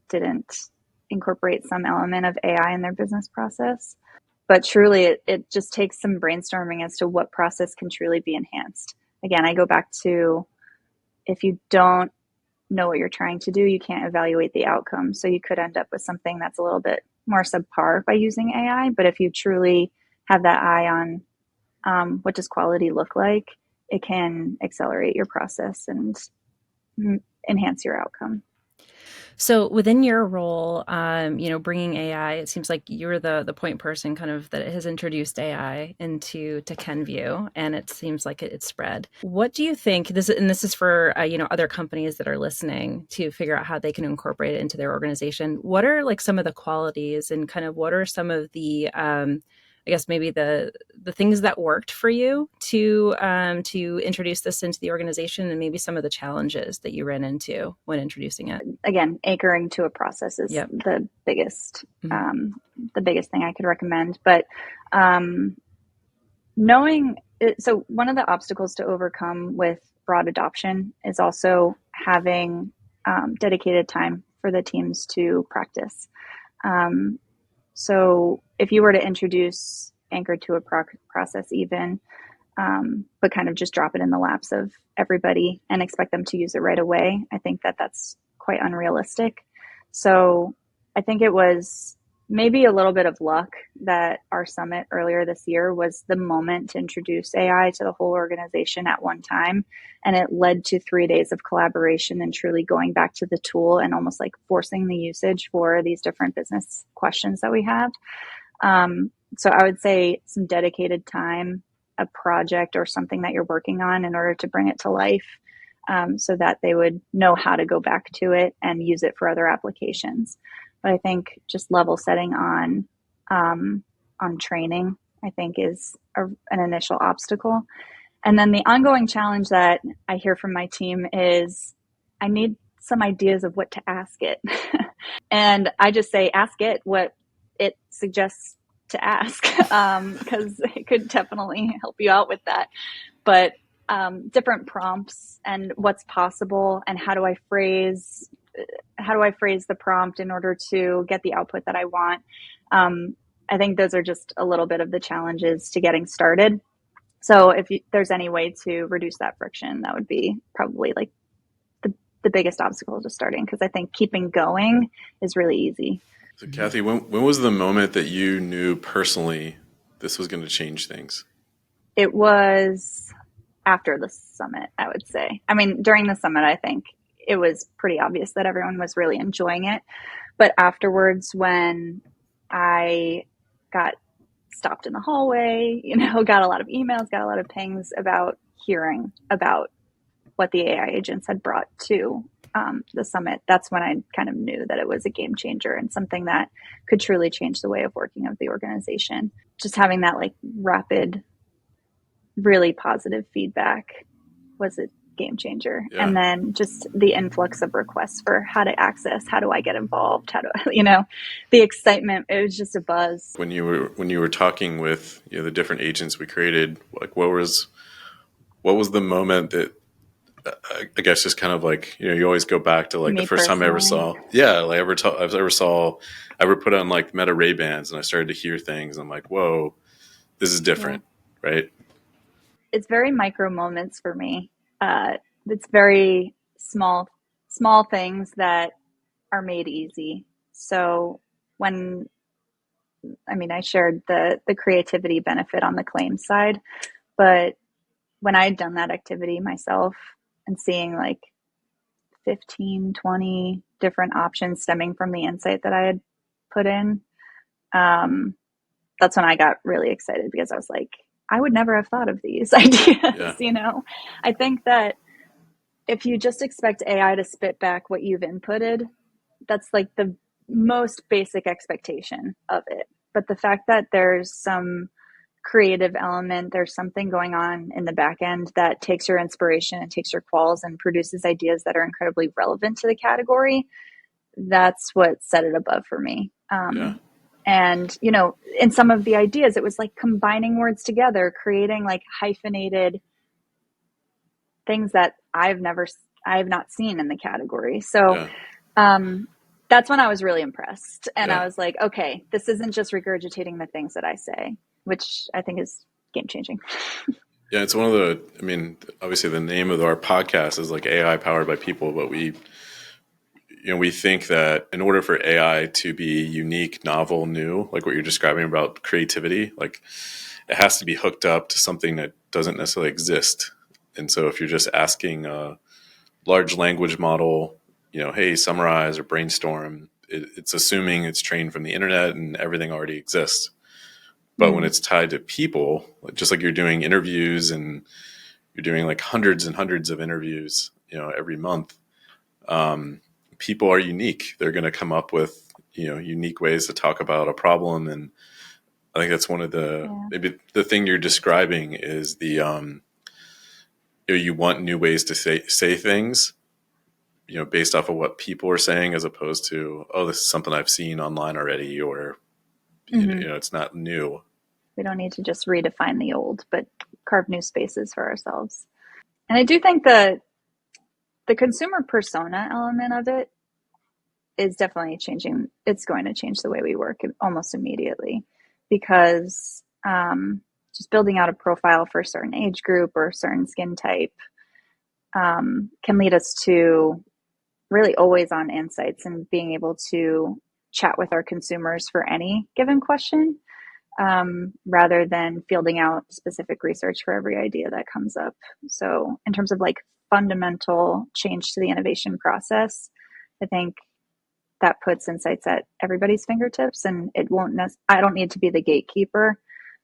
didn't incorporate some element of AI in their business process. But truly, it just takes some brainstorming as to what process can truly be enhanced. Again, I go back to, if you don't know what you're trying to do, you can't evaluate the outcome. So you could end up with something that's a little bit more subpar by using AI. But if you truly have that eye on what does quality look like, it can accelerate your process and enhance your outcome. So within your role, bringing AI, it seems like you're the point person kind of that has introduced AI to Kenvue, and it seems like it's spread. What do you think, this is for, other companies that are listening to figure out how they can incorporate it into their organization. What are like some of the qualities and kind of what are some of the, I guess maybe the things that worked for you to introduce this into the organization, and maybe some of the challenges that you ran into when introducing it? Again, anchoring to a process is the biggest thing I could recommend. But knowing it, so one of the obstacles to overcome with broad adoption is also having dedicated time for the teams to practice. So if you were to introduce anchor to a process even, but kind of just drop it in the laps of everybody and expect them to use it right away, I think that's quite unrealistic. So I think it was maybe a little bit of luck that our summit earlier this year was the moment to introduce AI to the whole organization at one time. And it led to 3 days of collaboration and truly going back to the tool and almost like forcing the usage for these different business questions that we have. So I would say some dedicated time, a project or something that you're working on in order to bring it to life, so that they would know how to go back to it and use it for other applications. But I think just level setting on training, I think, is an initial obstacle. And then the ongoing challenge that I hear from my team is I need some ideas of what to ask it. And I just say, ask it what it suggests to ask, because it could definitely help you out with that. But different prompts and what's possible, and how do I phrase the prompt in order to get the output that I want. I think those are just a little bit of the challenges to getting started. So if there's any way to reduce that friction, that would be probably like the biggest obstacle to starting, because I think keeping going is really easy. So Kathy, when was the moment that you knew personally this was going to change things? It was after the summit, I would say. I mean, during the summit, I think it was pretty obvious that everyone was really enjoying it. But afterwards, when I got stopped in the hallway, got a lot of emails, got a lot of pings about hearing about what the AI agents had brought to the summit, that's when I kind of knew that it was a game changer and something that could truly change the way of working of the organization. Just having that like rapid, really positive feedback was a game changer. Yeah. And then just the influx of requests for how to access, how do I get involved, how do the excitement, it was just a buzz. When you were talking with the different agents we created, like what was the moment that I guess just kind of like you always go back to like the first time I ever saw I ever put on like Meta Ray-Bans and I started to hear things. I'm like, whoa, this is different, right? It's very micro moments for me. It's very small things that are made easy. So when, I shared the creativity benefit on the claims side, but when I had done that activity myself and seeing like 15, 20 different options stemming from the insight that I had put in, that's when I got really excited, because I was like, I would never have thought of these ideas. Yeah. I think that if you just expect AI to spit back what you've inputted, that's like the most basic expectation of it. But the fact that there's some creative element, there's something going on in the back end that takes your inspiration and takes your quals and produces ideas that are incredibly relevant to the category, that's what set it above for me. And, in some of the ideas, it was like combining words together, creating like hyphenated things that I have not seen in the category. So that's when I was really impressed. And I was like, okay, this isn't just regurgitating the things that I say, which I think is game changing. Yeah, it's one of the, obviously the name of our podcast is like AI powered by people, but we think that in order for AI to be unique, novel, new, like what you're describing about creativity, like it has to be hooked up to something that doesn't necessarily exist. And so if you're just asking a large language model, hey, summarize or brainstorm, it's assuming it's trained from the internet and everything already exists. But when it's tied to people, just like you're doing interviews and you're doing like hundreds and hundreds of interviews, every month, people are unique. They're going to come up with, unique ways to talk about a problem. And I think that's one of maybe the thing you're describing is the, you want new ways to say things, based off of what people are saying, as opposed to, oh, this is something I've seen online already, or, it's not new. We don't need to just redefine the old, but carve new spaces for ourselves. And I do think the consumer persona element of it is definitely changing. It's going to change the way we work almost immediately, because just building out a profile for a certain age group or a certain skin type can lead us to really always on insights and being able to chat with our consumers for any given question, rather than fielding out specific research for every idea that comes up. So in terms of like fundamental change to the innovation process, I think that puts insights at everybody's fingertips, and I don't need to be the gatekeeper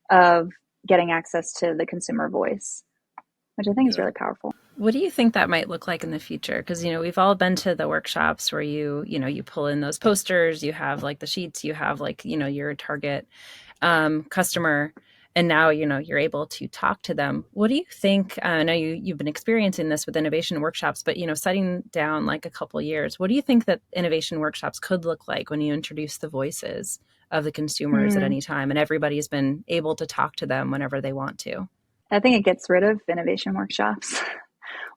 of getting access to the consumer voice, which I think is really powerful. What do you think that might look like in the future? Because, we've all been to the workshops where you pull in those posters, you have like the sheets, you have like, your target customer, and now, you're able to talk to them. What do you think? I know you've been experiencing this with innovation workshops, but, setting down like a couple of years, what do you think that innovation workshops could look like when you introduce the voices of the consumers at any time and everybody's been able to talk to them whenever they want to? I think it gets rid of innovation workshops.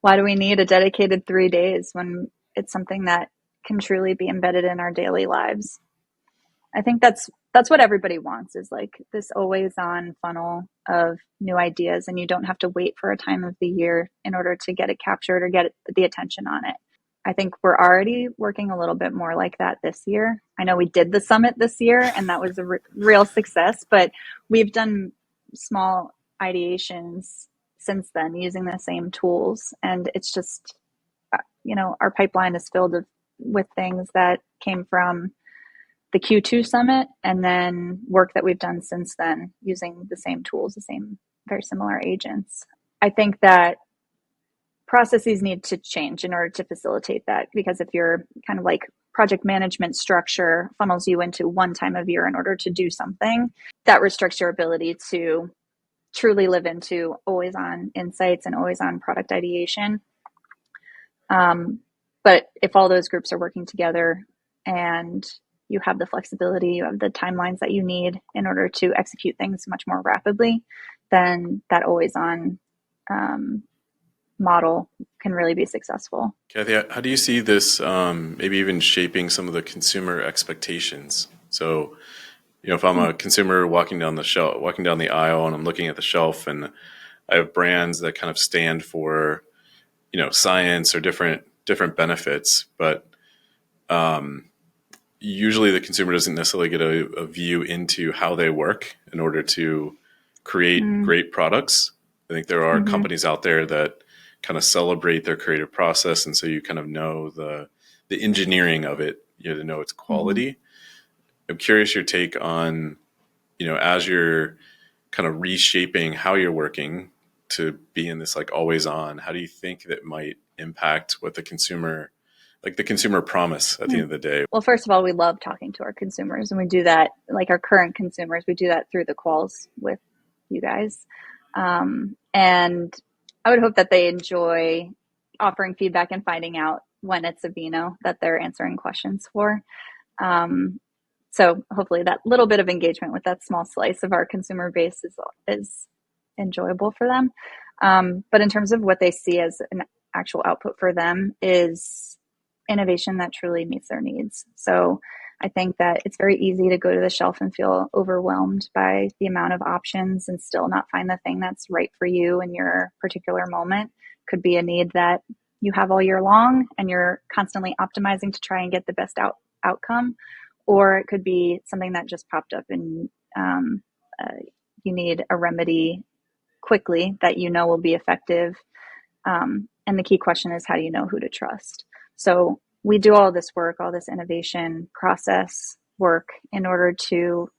Why do we need a dedicated 3 days when it's something that can truly be embedded in our daily lives? I think that's what everybody wants, is like this always on funnel of new ideas, and you don't have to wait for a time of the year in order to get it captured or get the attention on it. I think we're already working a little bit more like that this year. I know we did the summit this year, and that was a real success, but we've done small ideations since then using the same tools. And it's just, our pipeline is filled with things that came from the Q2 summit and then work that we've done since then using the same tools, the same very similar agents. I think that processes need to change in order to facilitate that, because if your kind of like project management structure funnels you into one time of year in order to do something, that restricts your ability to truly live into always on insights and always on product ideation. But if all those groups are working together and you have the flexibility, you have the timelines that you need in order to execute things much more rapidly, then that always on model can really be successful. Kathy, how do you see this maybe even shaping some of the consumer expectations? So, if I'm a consumer walking down the aisle, and I'm looking at the shelf, and I have brands that kind of stand for, science or different benefits, but usually the consumer doesn't necessarily get a view into how they work in order to create great products. I think there are companies out there that kind of celebrate their creative process, and so you kind of know the engineering of it, to know its quality. I'm curious your take on, as you're kind of reshaping how you're working to be in this like always on, how do you think that might impact what the consumer promise at the end of the day? Well, first of all, we love talking to our consumers, and we do that, like our current consumers, we do that through the calls with you guys. And I would hope that they enjoy offering feedback and finding out when it's a Vino that they're answering questions for. So hopefully that little bit of engagement with that small slice of our consumer base is enjoyable for them. But in terms of what they see as an actual output for them is innovation that truly meets their needs. So I think that it's very easy to go to the shelf and feel overwhelmed by the amount of options and still not find the thing that's right for you in your particular moment. Could be a need that you have all year long and you're constantly optimizing to try and get the best outcome. Or it could be something that just popped up and you need a remedy quickly that will be effective. And the key question is, how do you know who to trust? So we do all this work, all this innovation process work in order to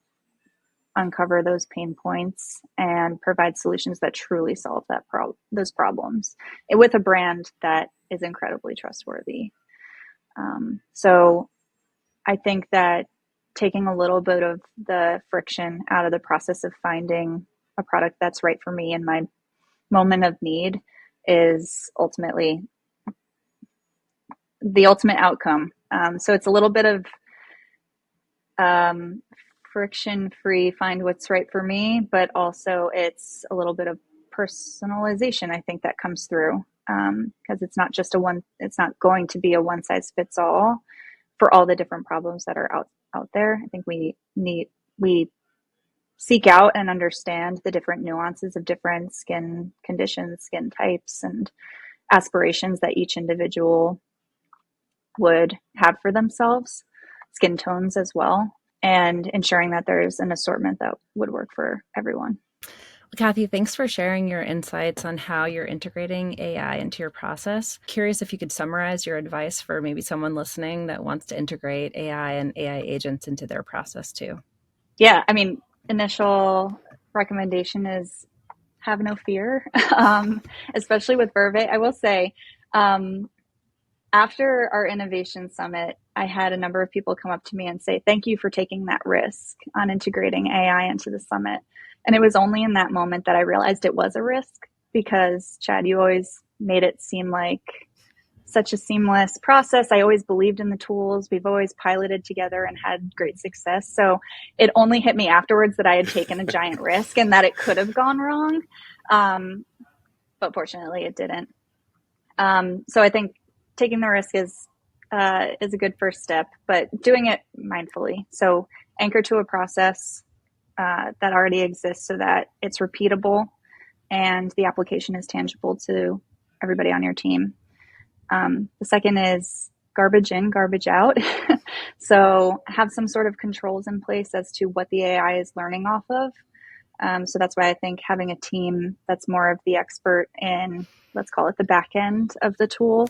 uncover those pain points and provide solutions that truly solve those problems with a brand that is incredibly trustworthy. So I think that taking a little bit of the friction out of the process of finding a product that's right for me in my moment of need is ultimately the ultimate outcome. So it's a little bit of friction-free, find what's right for me, but also it's a little bit of personalization, I think, that comes through, because it's not going to be a one-size-fits-all for all the different problems that are out there. I think we seek out and understand the different nuances of different skin conditions, skin types, and aspirations that each individual would have for themselves, skin tones as well, and ensuring that there's an assortment that would work for everyone. Well, Kathy, thanks for sharing your insights on how you're integrating AI into your process. Curious if you could summarize your advice for maybe someone listening that wants to integrate AI and AI agents into their process too. Yeah, I mean, initial recommendation is have no fear, especially with Verve. I will say, after our innovation summit, I had a number of people come up to me and say, thank you for taking that risk on integrating AI into the summit. And it was only in that moment that I realized it was a risk, because Chad, you always made it seem like such a seamless process. I always believed in the tools. We've always piloted together and had great success. So it only hit me afterwards that I had taken a giant risk and that it could have gone wrong. But fortunately it didn't. So I think taking the risk is a good first step, but doing it mindfully. So anchor to a process that already exists so that it's repeatable and the application is tangible to everybody on your team. The second is garbage in, garbage out. So have some sort of controls in place as to what the AI is learning off of. So that's why I think having a team that's more of the expert in, let's call it the back end of the tool,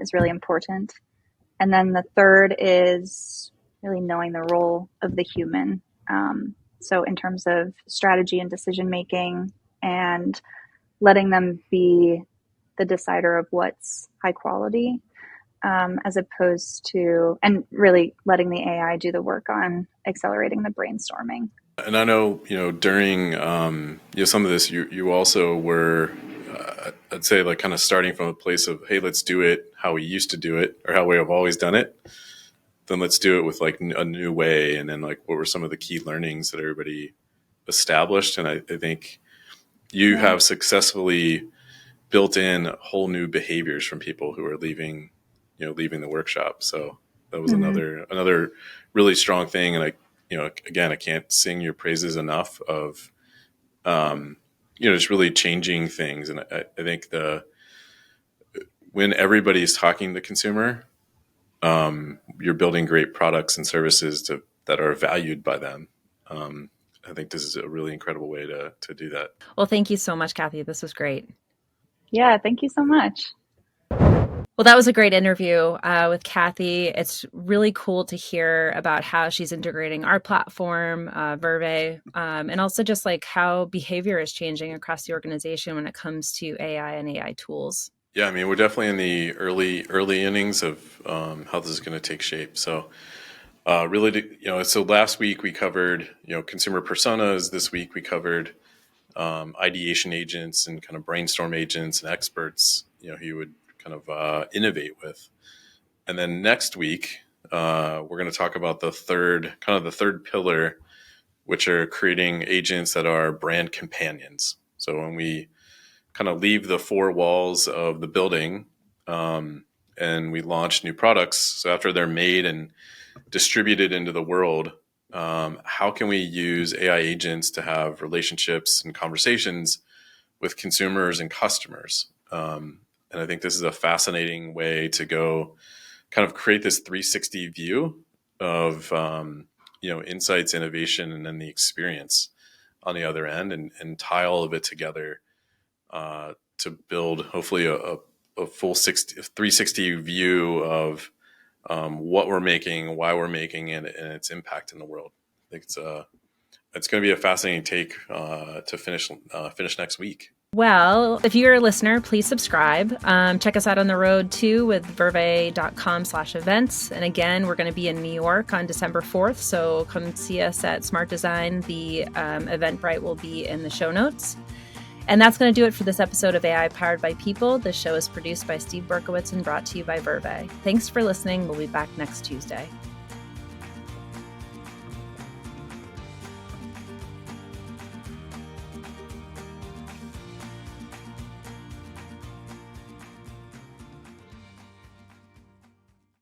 is really important. And then the third is really knowing the role of the human. So in terms of strategy and decision making, and letting them be the decider of what's high quality, as opposed to, and really letting the AI do the work on accelerating the brainstorming. And I know, during, some of this, you also were, I'd say, like, kind of starting from a place of, hey, let's do it how we used to do it, or how we have always done it. Then let's do it with like a new way. And then, like, what were some of the key learnings that everybody established? And I think you have successfully built in whole new behaviors from people who are leaving the workshop. So that was another really strong thing. And again, I can't sing your praises enough of, just really changing things. And I think when everybody's talking to the consumer, you're building great products and services that are valued by them. I think this is a really incredible way to do that. Well, thank you so much, Kathy. This was great. Yeah, thank you so much. Well, that was a great interview with Kathy. It's really cool to hear about how she's integrating our platform, Verve, and also just like how behavior is changing across the organization when it comes to AI and AI tools. Yeah, I mean, we're definitely in the early innings of how this is going to take shape. So really, so last week we covered, consumer personas. This week we covered ideation agents and kind of brainstorm agents and experts, who you would kind of innovate with. And then next week, we're going to talk about the third pillar, which are creating agents that are brand companions. So when we kind of leave the four walls of the building and we launch new products, so after they're made and distributed into the world, how can we use AI agents to have relationships and conversations with consumers and customers? And I think this is a fascinating way to go kind of create this 360 view of, insights, innovation, and then the experience on the other end, and tie all of it together to build hopefully a full 360 view of what we're making, why we're making it, and its impact in the world. I think it's going to be a fascinating take to finish next week. Well, if you're a listener, please subscribe. Check us out on the road too with verve.com/events. And again, we're going to be in New York on December 4th. So come see us at Smart Design. The Eventbrite will be in the show notes. And that's going to do it for this episode of AI Powered by People. This show is produced by Steve Berkowitz and brought to you by Verve. Thanks for listening. We'll be back next Tuesday.